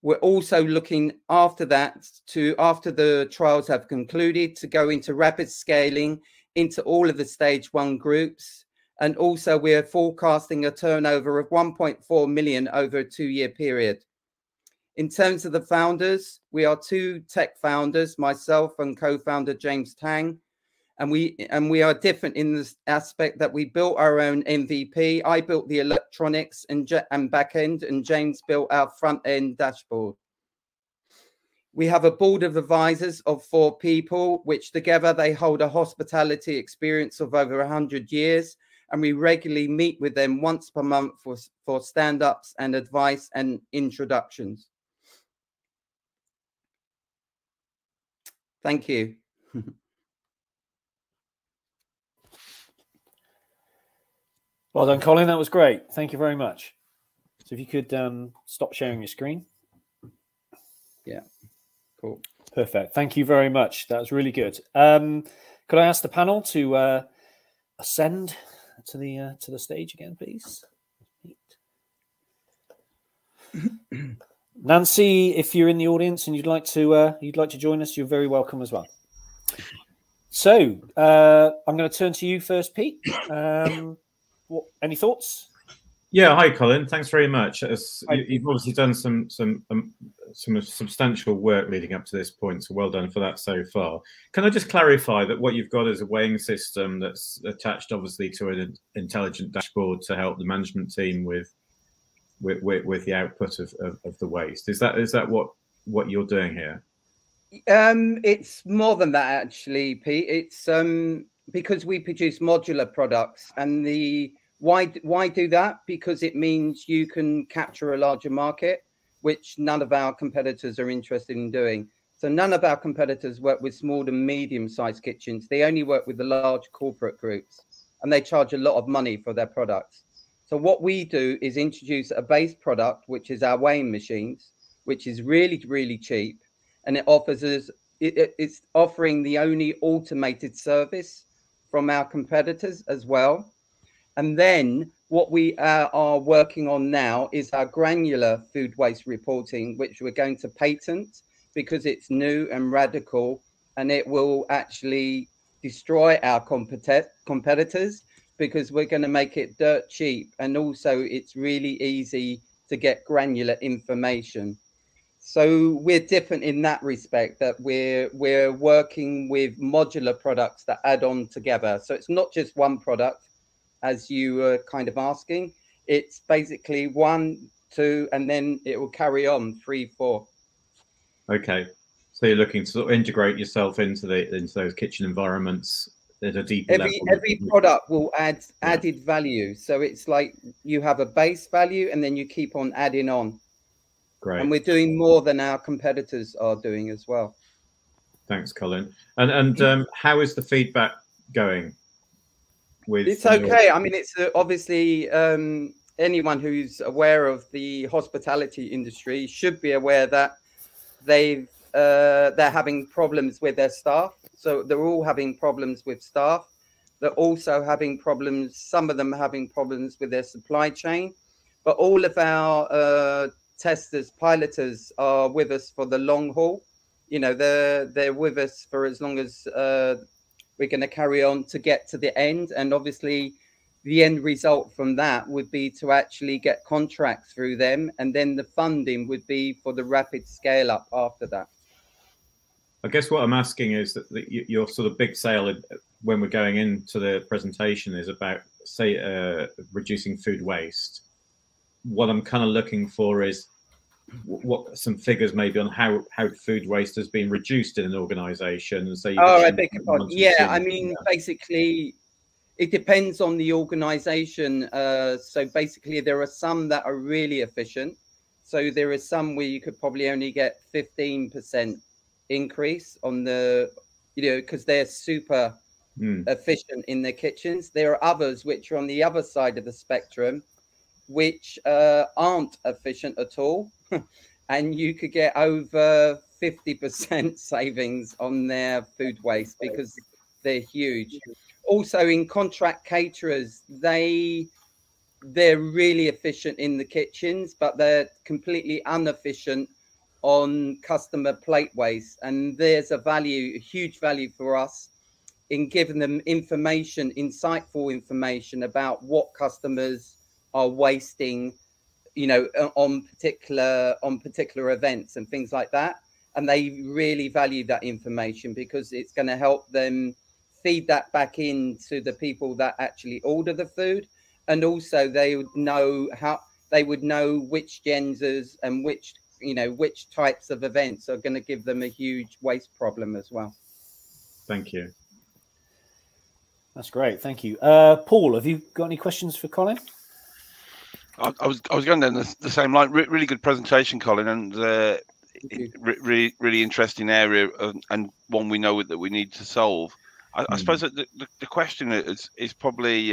We're also looking after that after the trials have concluded, to go into rapid scaling into all of the stage 1 groups. And also we're forecasting a turnover of 1.4 million over a 2-year period. In terms of the founders, we are 2 tech founders, myself and co-founder James Tang. And we are different in this aspect that we built our own MVP. I built the electronics and back end, and James built our front end dashboard. We have a board of advisors of 4 people, which together they hold a hospitality experience of over 100 years. And we regularly meet with them once per month for stand-ups and advice and introductions. Thank you. Well done, Colin. That was great. Thank you very much. So if you could stop sharing your screen. Yeah, cool. Perfect. Thank you very much. That was really good. Could I ask the panel to ascend to the stage again, please? Nancy, if you're in the audience and you'd like to join us, you're very welcome as well. So I'm going to turn to you first, Pete. Any thoughts? Yeah, hi Colin. Thanks very much. You've obviously done some substantial work leading up to this point, so well done for that so far. Can I just clarify that what you've got is a weighing system that's attached, obviously, to an intelligent dashboard to help the management team with the output of the waste? Is that what you're doing here? It's more than that, actually, Pete. It's because we produce modular products, and why do that? Because it means you can capture a larger market, which none of our competitors are interested in doing. So none of our competitors work with small and medium-sized kitchens. They only work with the large corporate groups, and they charge a lot of money for their products. So what we do is introduce a base product, which is our weighing machines, which is really, really cheap, and it offers us, it's offering the only automated service from our competitors as well. And then what we are working on now is our granular food waste reporting, which we're going to patent because it's new and radical, and it will actually destroy our competitors because we're going to make it dirt cheap. And also it's really easy to get granular information. So we're different in that respect, that we're working with modular products that add on together. So it's not just one product, as you were kind of asking. It's basically 1, 2, and then it will carry on 3, 4. Okay, so you're looking to sort of integrate yourself into those kitchen environments at a deeper level. Every product will add added value. So it's like you have a base value, and then you keep on adding on. Great. And we're doing more than our competitors are doing as well. Thanks, Colin. And how is the feedback going? It's okay. I mean, it's obviously anyone who's aware of the hospitality industry should be aware that they're having problems with their staff. So they're all having problems with staff. They're also having problems. Some of them are having problems with their supply chain. But all of our testers, piloters are with us for the long haul. You know, they're with us for as long as we're going to carry on to get to the end. And obviously the end result from that would be to actually get contracts through them. And then the funding would be for the rapid scale up after that. I guess what I'm asking is that your sort of big sale when we're going into the presentation is about, say, reducing food waste. What I'm kind of looking for is what some figures maybe on how food waste has been reduced in an organization. So I beg your pardon. Yeah, I mean, basically it depends on the organization. So basically there are some that are really efficient. So there are some where you could probably only get 15% increase on the you know, because they're super efficient in their kitchens. There are others which are on the other side of the spectrum, which aren't efficient at all. And you could get over 50% savings on their food waste because they're huge. Also, in contract caterers, they're really efficient in the kitchens, but they're completely inefficient on customer plate waste. And there's a huge value for us in giving them information, insightful information about what customers are wasting, you know, on particular events and things like that. And they really value that information because it's going to help them feed that back into the people that actually order the food. And also they would know which genders and which types of events are going to give them a huge waste problem as well. Thank you. That's great. Thank you. Paul, have you got any questions for Colin? I was going down the same line. Really good presentation, Colin, and really interesting area and one we know that we need to solve. I suppose that the question is probably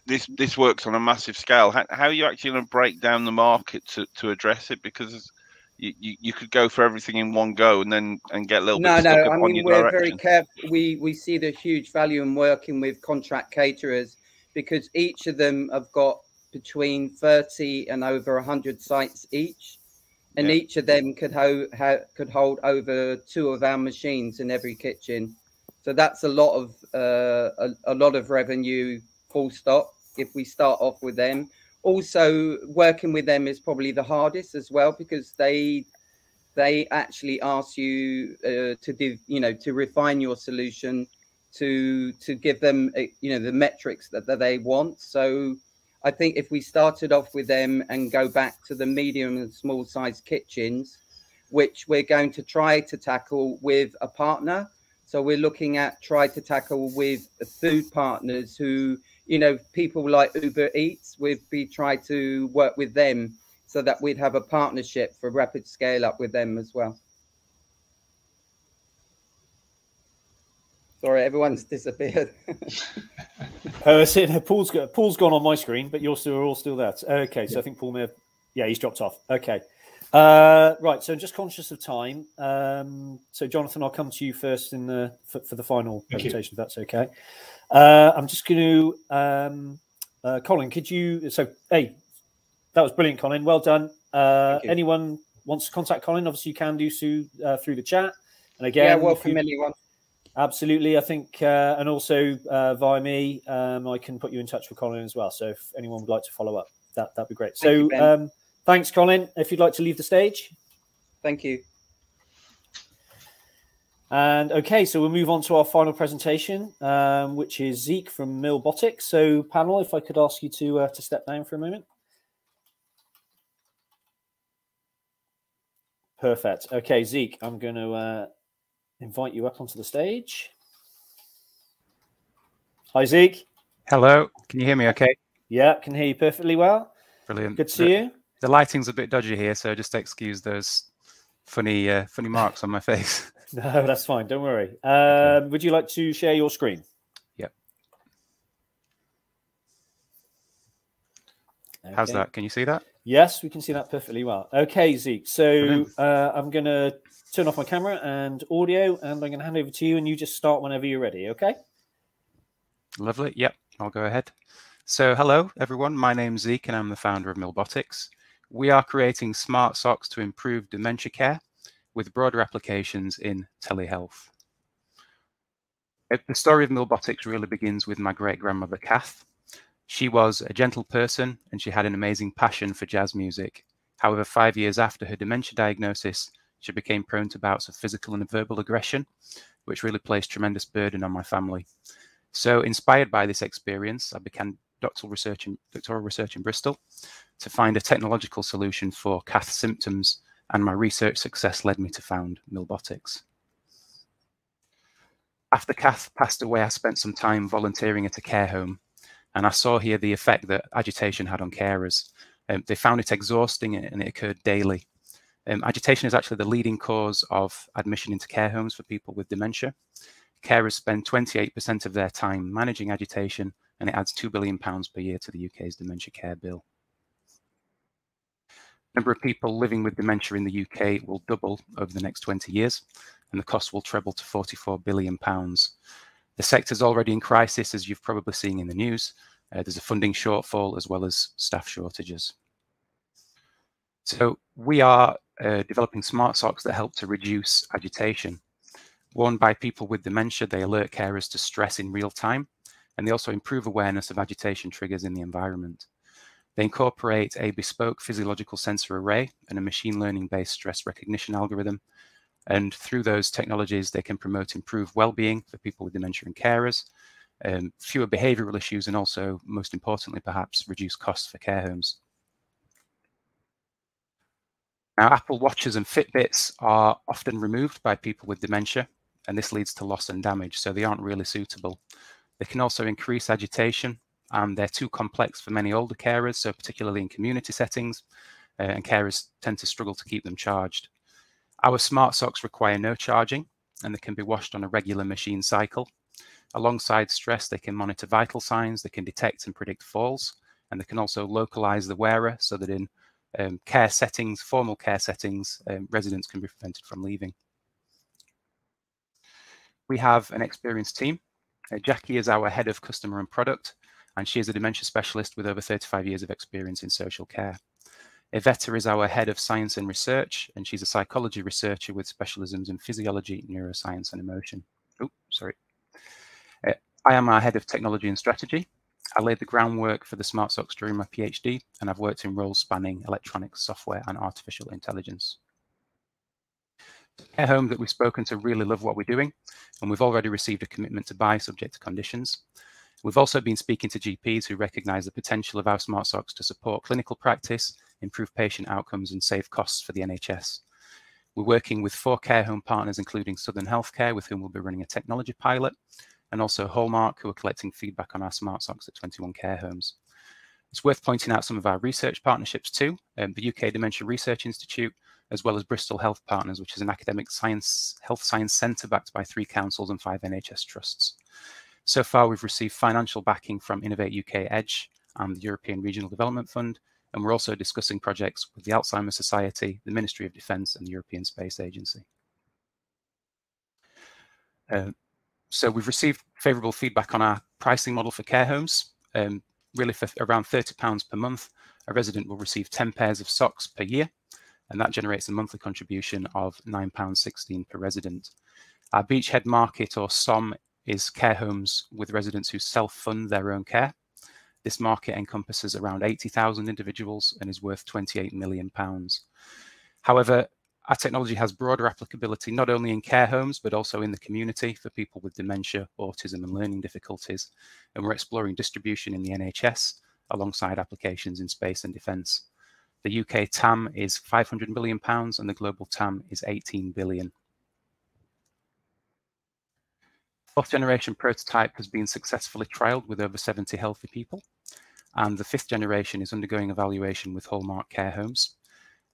this works on a massive scale. How are you actually going to break down the market to address it? Because you could go for everything in one go and get a little bit stuck upon your we're direction. very careful. We see the huge value in working with contract caterers because each of them have got between 30 and over 100 sites each, and each of them could hold over 2 of our machines in every kitchen. So that's a lot of revenue, full stop, if we start off with them. Also, working with them is probably the hardest as well because they actually ask you to refine your solution to give them the metrics that they want. So I think if we started off with them and go back to the medium and small size kitchens, which we're going to try to tackle with a partner. So we're looking at try to tackle with food partners who, people like Uber Eats, we try to work with them so that we'd have a partnership for rapid scale up with them as well. Sorry, everyone's disappeared. Paul's gone on my screen, but you're all still there. Okay, so I think Paul may have, he's dropped off. Okay. Right, so just conscious of time. So Jonathan, I'll come to you first for the final presentation, if that's okay. I'm just going to, Colin, could you, that was brilliant, Colin, well done. Anyone wants to contact Colin, obviously you can do so through the chat. And again, welcome anyone. Absolutely, I think, and also via me, I can put you in touch with Colin as well. So if anyone would like to follow up, that'd be great. So thanks, Colin. If you'd like to leave the stage. Thank you. And okay, so we'll move on to our final presentation, which is Zeke from Milbotix. So panel, if I could ask you to step down for a moment. Perfect. Okay, Zeke, I'm going to invite you up onto the stage. Hi, Zeke. Hello. Can you hear me okay? Yeah, can hear you perfectly well. Brilliant. Good to see you. The lighting's a bit dodgy here, so just excuse those funny marks on my face. No, that's fine. Don't worry. Would you like to share your screen? Yep. Okay. How's that? Can you see that? Yes, we can see that perfectly well. Okay, Zeke. So I'm going to turn off my camera and audio, and I'm going to hand over to you, and you just start whenever you're ready, okay? Lovely. Yep, I'll go ahead. So hello, everyone. My name's Zeke, and I'm the founder of Milbotix. We are creating smart socks to improve dementia care with broader applications in telehealth. The story of Milbotix really begins with my great-grandmother, Kath. She was a gentle person, and she had an amazing passion for jazz music. However, 5 years after her dementia diagnosis, she became prone to bouts of physical and verbal aggression, which really placed tremendous burden on my family. So inspired by this experience, I began doctoral research in Bristol to find a technological solution for Kath's symptoms, and my research success led me to found Milbotix. After Kath passed away, I spent some time volunteering at a care home, and I saw here the effect that agitation had on carers. They found it exhausting and it occurred daily. Agitation is actually the leading cause of admission into care homes for people with dementia. Carers spend 28% of their time managing agitation, and it adds £2 billion per year to the UK's dementia care bill. The number of people living with dementia in the UK will double over the next 20 years, and the cost will treble to £44 billion. The sector's already in crisis, as you've probably seen in the news. There's a funding shortfall as well as staff shortages. So we are developing smart socks that help to reduce agitation. Worn by people with dementia, they alert carers to stress in real time, and they also improve awareness of agitation triggers in the environment. They incorporate a bespoke physiological sensor array and a machine learning-based stress recognition algorithm. And through those technologies, they can promote improved well-being for people with dementia and carers, fewer behavioral issues, and also, most importantly, perhaps, reduce costs for care homes. Now, Apple Watches and Fitbits are often removed by people with dementia, and this leads to loss and damage, so they aren't really suitable. They can also increase agitation, and they're too complex for many older carers, so particularly in community settings, and carers tend to struggle to keep them charged. Our smart socks require no charging, and they can be washed on a regular machine cycle. Alongside stress, they can monitor vital signs, they can detect and predict falls, and they can also localize the wearer so that in care settings, formal care settings, residents can be prevented from leaving. We have an experienced team. Jackie is our head of customer and product, and she is a dementia specialist with over 35 years of experience in social care. Eate is our head of science and research, and she's a psychology researcher with specialisms in physiology, neuroscience, and emotion. Oh, sorry. I am our head of technology and strategy. I laid the groundwork for the smart socks during my PhD, and I've worked in roles spanning electronics, software, and artificial intelligence. Care home that we've spoken to really love what we're doing, and we've already received a commitment to buy subject to conditions. We've also been speaking to GPs who recognise the potential of our smart socks to support clinical practice, improve patient outcomes, and save costs for the NHS. We're working with 4 care home partners, including Southern Healthcare, with whom we'll be running a technology pilot, and also Hallmark, who are collecting feedback on our smart socks at 21 care homes. It's worth pointing out some of our research partnerships too, the UK Dementia Research Institute, as well as Bristol Health Partners, which is an academic health science centre backed by 3 councils and 5 NHS trusts. So far, we've received financial backing from Innovate UK Edge and the European Regional Development Fund, and we're also discussing projects with the Alzheimer's Society, the Ministry of Defence, and the European Space Agency. So we've received favourable feedback on our pricing model for care homes. Really, for around £30 per month, a resident will receive 10 pairs of socks per year, and that generates a monthly contribution of £9.16 per resident. Our beachhead market, or SOM, is care homes with residents who self-fund their own care. This market encompasses around 80,000 individuals and is worth £28 million. However, our technology has broader applicability not only in care homes, but also in the community for people with dementia, autism, and learning difficulties. And we're exploring distribution in the NHS alongside applications in space and defence. The UK TAM is £500 million and the global TAM is 18 billion. Fourth generation prototype has been successfully trialled with over 70 healthy people, and the 5th generation is undergoing evaluation with Hallmark care homes.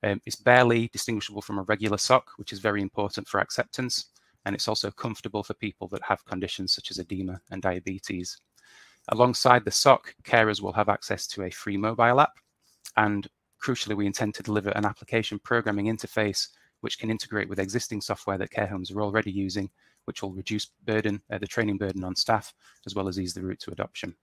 It's barely distinguishable from a regular sock, which is very important for acceptance, and it's also comfortable for people that have conditions such as edema and diabetes. Alongside the sock, carers will have access to a free mobile app, and crucially, we intend to deliver an application programming interface which can integrate with existing software that care homes are already using, which will reduce burden, the training burden on staff, as well as ease the route to adoption.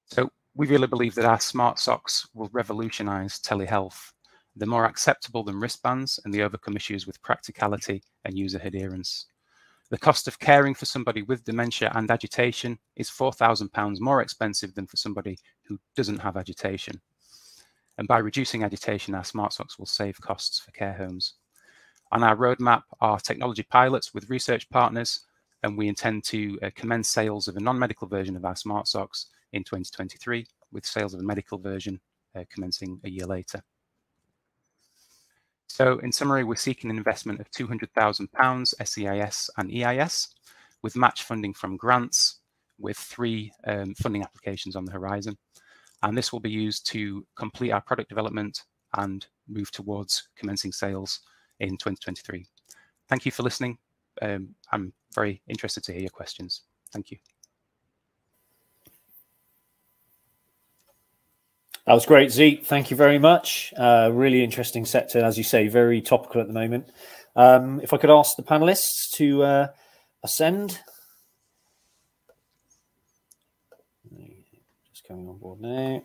So we really believe that our smart socks will revolutionise telehealth. They're more acceptable than wristbands, and they overcome issues with practicality and user adherence. The cost of caring for somebody with dementia and agitation is £4,000 more expensive than for somebody who doesn't have agitation. And by reducing agitation, our smart socks will save costs for care homes. On our roadmap are technology pilots with research partners, and we intend to commence sales of a non-medical version of our smart socks in 2023, with sales of a medical version commencing a year later. So in summary, we're seeking an investment of £200,000 SEIS and EIS, with match funding from grants, with 3 funding applications on the horizon. And this will be used to complete our product development and move towards commencing sales in 2023. Thank you for listening. I'm very interested to hear your questions. Thank you. That was great, Zeke. Thank you very much. Really interesting sector, as you say, very topical at the moment. If I could ask the panelists to ascend. Just coming on board now.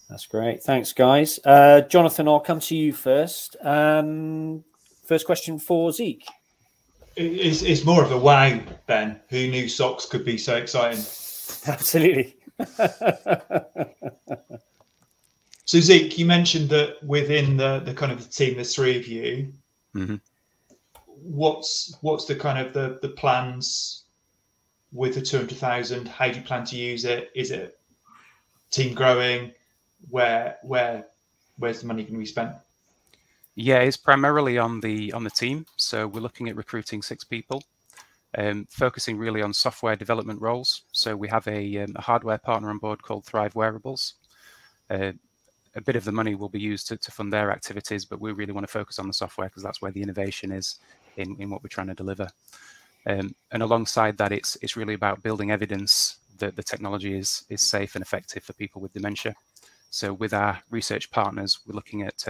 That's great. Thanks, guys. Jonathan, I'll come to you first. First question for Zeke. It's more of a wow, Ben. Who knew socks could be so exciting? Absolutely. So Zeke, you mentioned that within the kind of the team, there's 3 of you. Mm-hmm. What's the kind of the plans with the 200,000? How do you plan to use it? Is it team growing? Where's the money going to be spent? Yeah, it's primarily on the team. So we're looking at recruiting 6 people. Focusing really on software development roles. So we have a hardware partner on board called Thrive Wearables. A bit of the money will be used to fund their activities, but we really want to focus on the software because that's where the innovation is in what we're trying to deliver. And alongside that, it's really about building evidence that the technology is safe and effective for people with dementia. So with our research partners, we're looking at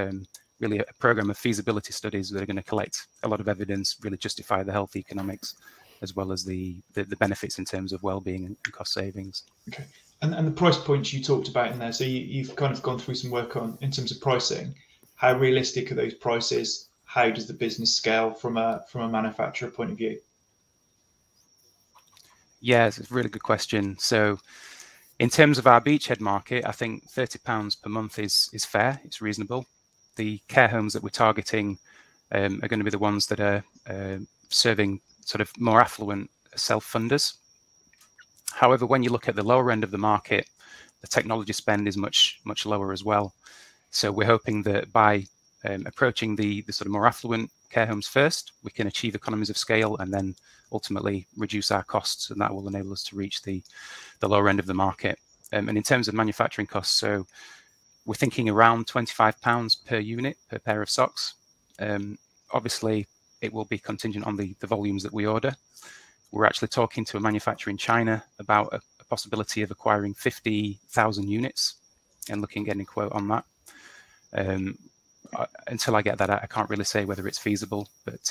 really a program of feasibility studies that are going to collect a lot of evidence, really justify the health economics, as well as the benefits in terms of well-being and cost savings. Okay, and the price points you talked about in there. So you've kind of gone through some work on in terms of pricing. How realistic are those prices? How does the business scale from a manufacturer point of view? Yeah, it's a really good question. So in terms of our beachhead market, I think £30 per month is fair. It's reasonable. The care homes that we're targeting are going to be the ones that are serving sort of more affluent self-funders. However, when you look at the lower end of the market, the technology spend is much lower as well. So we're hoping that by approaching the sort of more affluent care homes first, we can achieve economies of scale and then ultimately reduce our costs, and that will enable us to reach the lower end of the market. And in terms of manufacturing costs, so we're thinking around £25 per unit per pair of socks. Obviously, it will be contingent on the volumes that we order. We're actually talking to a manufacturer in China about a possibility of acquiring 50,000 units and looking at getting a quote on that. Until I get that out, I can't really say whether it's feasible, but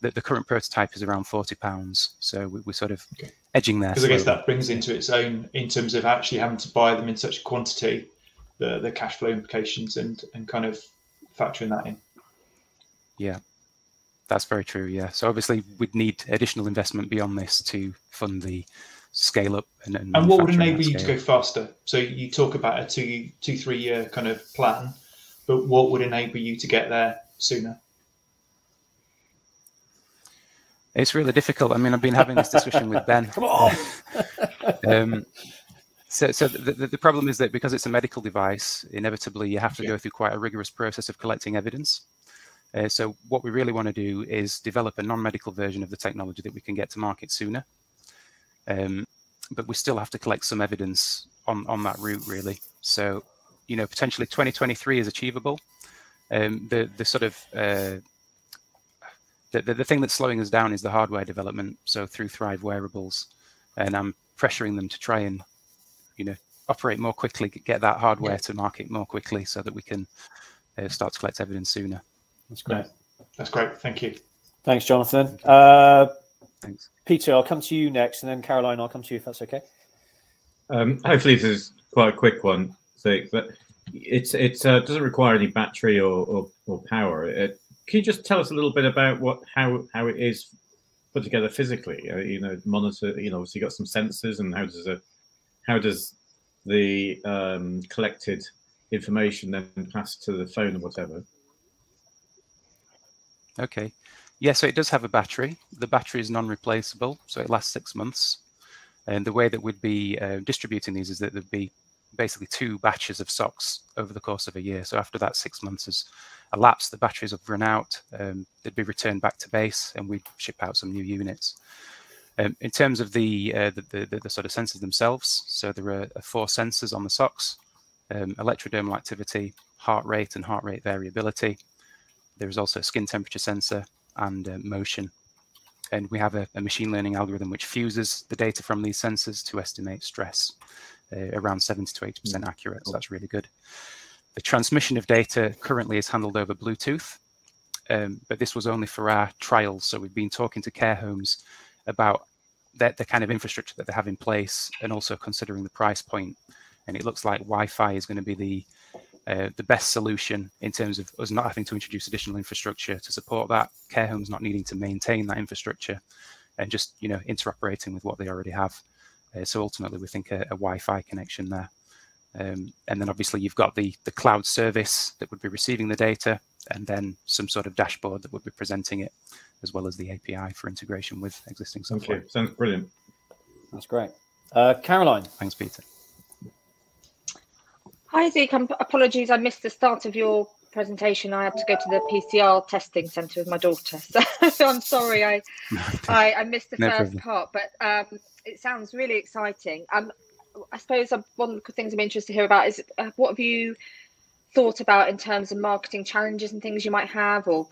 the current prototype is around £40. So we're sort of edging there. Because I guess that brings into its own, in terms of actually having to buy them in such quantity, the cash flow implications and kind of factoring that in. Yeah. That's very true, yeah. So obviously we'd need additional investment beyond this to fund the scale up. And what would enable you to go faster? So you talk about a 2-3 year kind of plan, but what would enable you to get there sooner? It's really difficult. I mean, I've been having this discussion with Ben. Come on. So the problem is that because it's a medical device, inevitably you have to go through quite a rigorous process of collecting evidence. So what we really want to do is develop a non-medical version of the technology that we can get to market sooner. But we still have to collect some evidence on that route, really. So, you know, potentially 2023 is achievable. The thing that's slowing us down is the hardware development. So through Thrive Wearables, and I'm pressuring them to try and, you know, operate more quickly, get that hardware to market more quickly, so that we can start to collect evidence sooner. That's great. That's great. Thank you. Thanks, Jonathan. Thanks. Peter, I'll come to you next, and then Caroline, I'll come to you if that's okay. Hopefully this is quite a quick one, but it doesn't require any battery or power. Can you just tell us a little bit about how it is put together physically? You know, monitor. You know, obviously you got some sensors, and how does the collected information then pass to the phone or whatever? Okay. Yeah, so it does have a battery. The battery is non-replaceable, so it lasts 6 months. And the way that we'd be distributing these is that there'd be basically 2 batches of socks over the course of a year. So after that 6 months has elapsed, the batteries have run out, they'd be returned back to base, and we'd ship out some new units. In terms of the sort of sensors themselves, so there are 4 sensors on the socks. electrodermal activity, heart rate and heart rate variability. There is also a skin temperature sensor and motion. And we have a machine learning algorithm which fuses the data from these sensors to estimate stress, around 70 to 80% accurate. So that's really good. The transmission of data currently is handled over Bluetooth, but this was only for our trials. So we've been talking to care homes about the kind of infrastructure that they have in place, and also considering the price point. And it looks like Wi-Fi is going to be the best solution in terms of us not having to introduce additional infrastructure to support that, care homes not needing to maintain that infrastructure, and just interoperating with what they already have. So ultimately, we think a Wi-Fi connection there. And then obviously you've got the cloud service that would be receiving the data, and then some sort of dashboard that would be presenting it, as well as the API for integration with existing software. Okay, sounds brilliant. That's great. Caroline. Thanks, Peter. Hi, Zeke. Apologies, I missed the start of your presentation. I had to go to the PCR testing centre with my daughter, so I'm sorry I missed the first part. But it sounds really exciting. I suppose one of the things I'm interested to hear about is what have you thought about in terms of marketing challenges and things you might have, or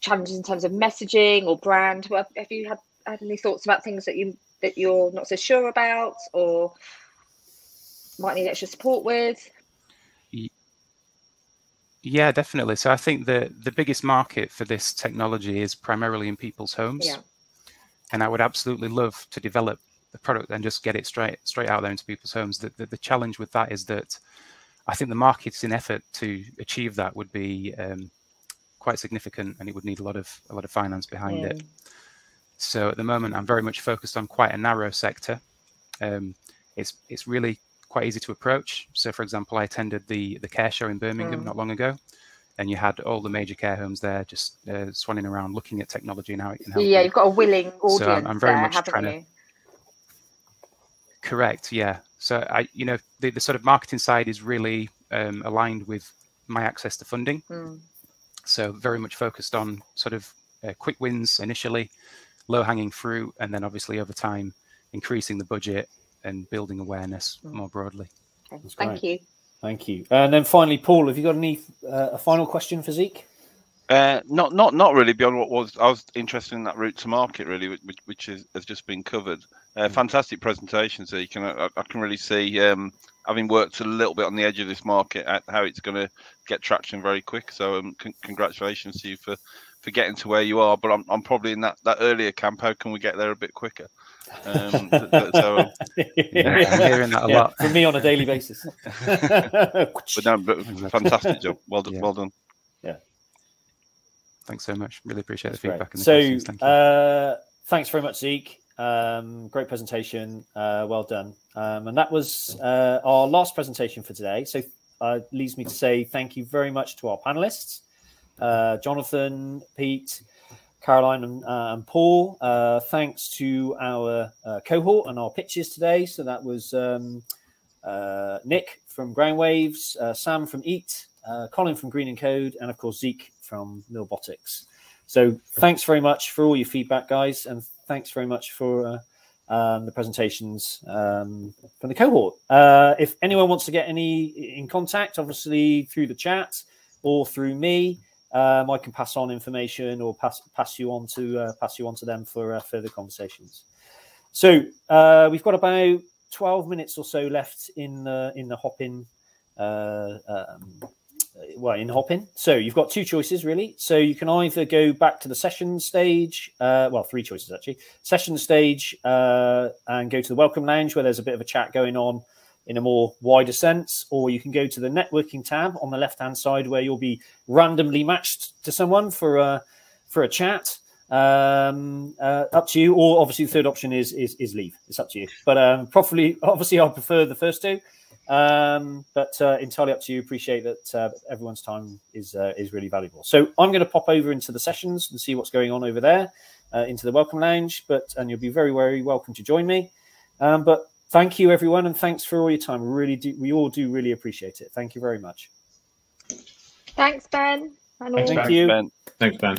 challenges in terms of messaging or brand? Have you had any thoughts about things that you're not so sure about, or might need extra support with? Yeah, definitely. So I think the biggest market for this technology is primarily in people's homes. Yeah. And I would absolutely love to develop the product and just get it straight out there into people's homes. The challenge with that is that I think the marketing effort to achieve that would be quite significant, and it would need a lot of finance behind it. So at the moment, I'm very much focused on quite a narrow sector. It's really quite easy to approach. So, for example, I attended the care show in Birmingham not long ago, and you had all the major care homes there just swanning around looking at technology and how it can help. Yeah, you've got a willing audience. So I'm very there, much trying to. Correct. Yeah. So the sort of marketing side is really aligned with my access to funding. So very much focused on sort of quick wins initially, low hanging fruit, and then obviously over time increasing the budget and building awareness more broadly. Okay. Thank you. Thank you. And then finally, Paul, have you got any a final question for Zeke? Not really beyond what I was interested in that route to market, really, which has just been covered. Fantastic presentation, Zeke, and I can really see, having worked a little bit on the edge of this market, how it's going to get traction very quick. So congratulations to you for getting to where you are. But I'm probably in that earlier camp. How can we get there a bit quicker? I'm hearing that a lot from me on a daily basis. but fantastic job. Well done. Yeah. Well done. Yeah. Thanks so much. Really appreciate the feedback. So, and the questions. Thank you. Thanks very much, Zeke. Great presentation. Well done. And that was our last presentation for today. So leaves me to say thank you very much to our panelists, Jonathan, Pete, Caroline, and Paul. Thanks to our cohort and our pitches today. So that was Nick from Groundwaves, Sam from Eate, Colin from Green+Kode, and of course Zeke from Milbotix. So thanks very much for all your feedback, guys, and thanks very much for the presentations from the cohort. If anyone wants to get in contact, obviously through the chat or through me, I can pass on information or pass you on to them for further conversations. So we've got about 12 minutes or so left in the hop-in. In hop-in. So you've got two choices really. So you can either go back to the session stage, three choices actually. Session stage and go to the welcome lounge where there's a bit of a chat going on in a more wider sense, or you can go to the networking tab on the left-hand side where you'll be randomly matched to someone for a chat. Up to you. Or obviously the third option is Leafe. It's up to you. But obviously I prefer the first two. But entirely up to you. Appreciate that everyone's time is really valuable. So I'm going to pop over into the sessions and see what's going on over there into the welcome lounge. And you'll be very, very welcome to join me. But thank you, everyone, and thanks for all your time. We all do really appreciate it. Thank you very much. Thanks, Ben. Thank you. Thanks, Ben.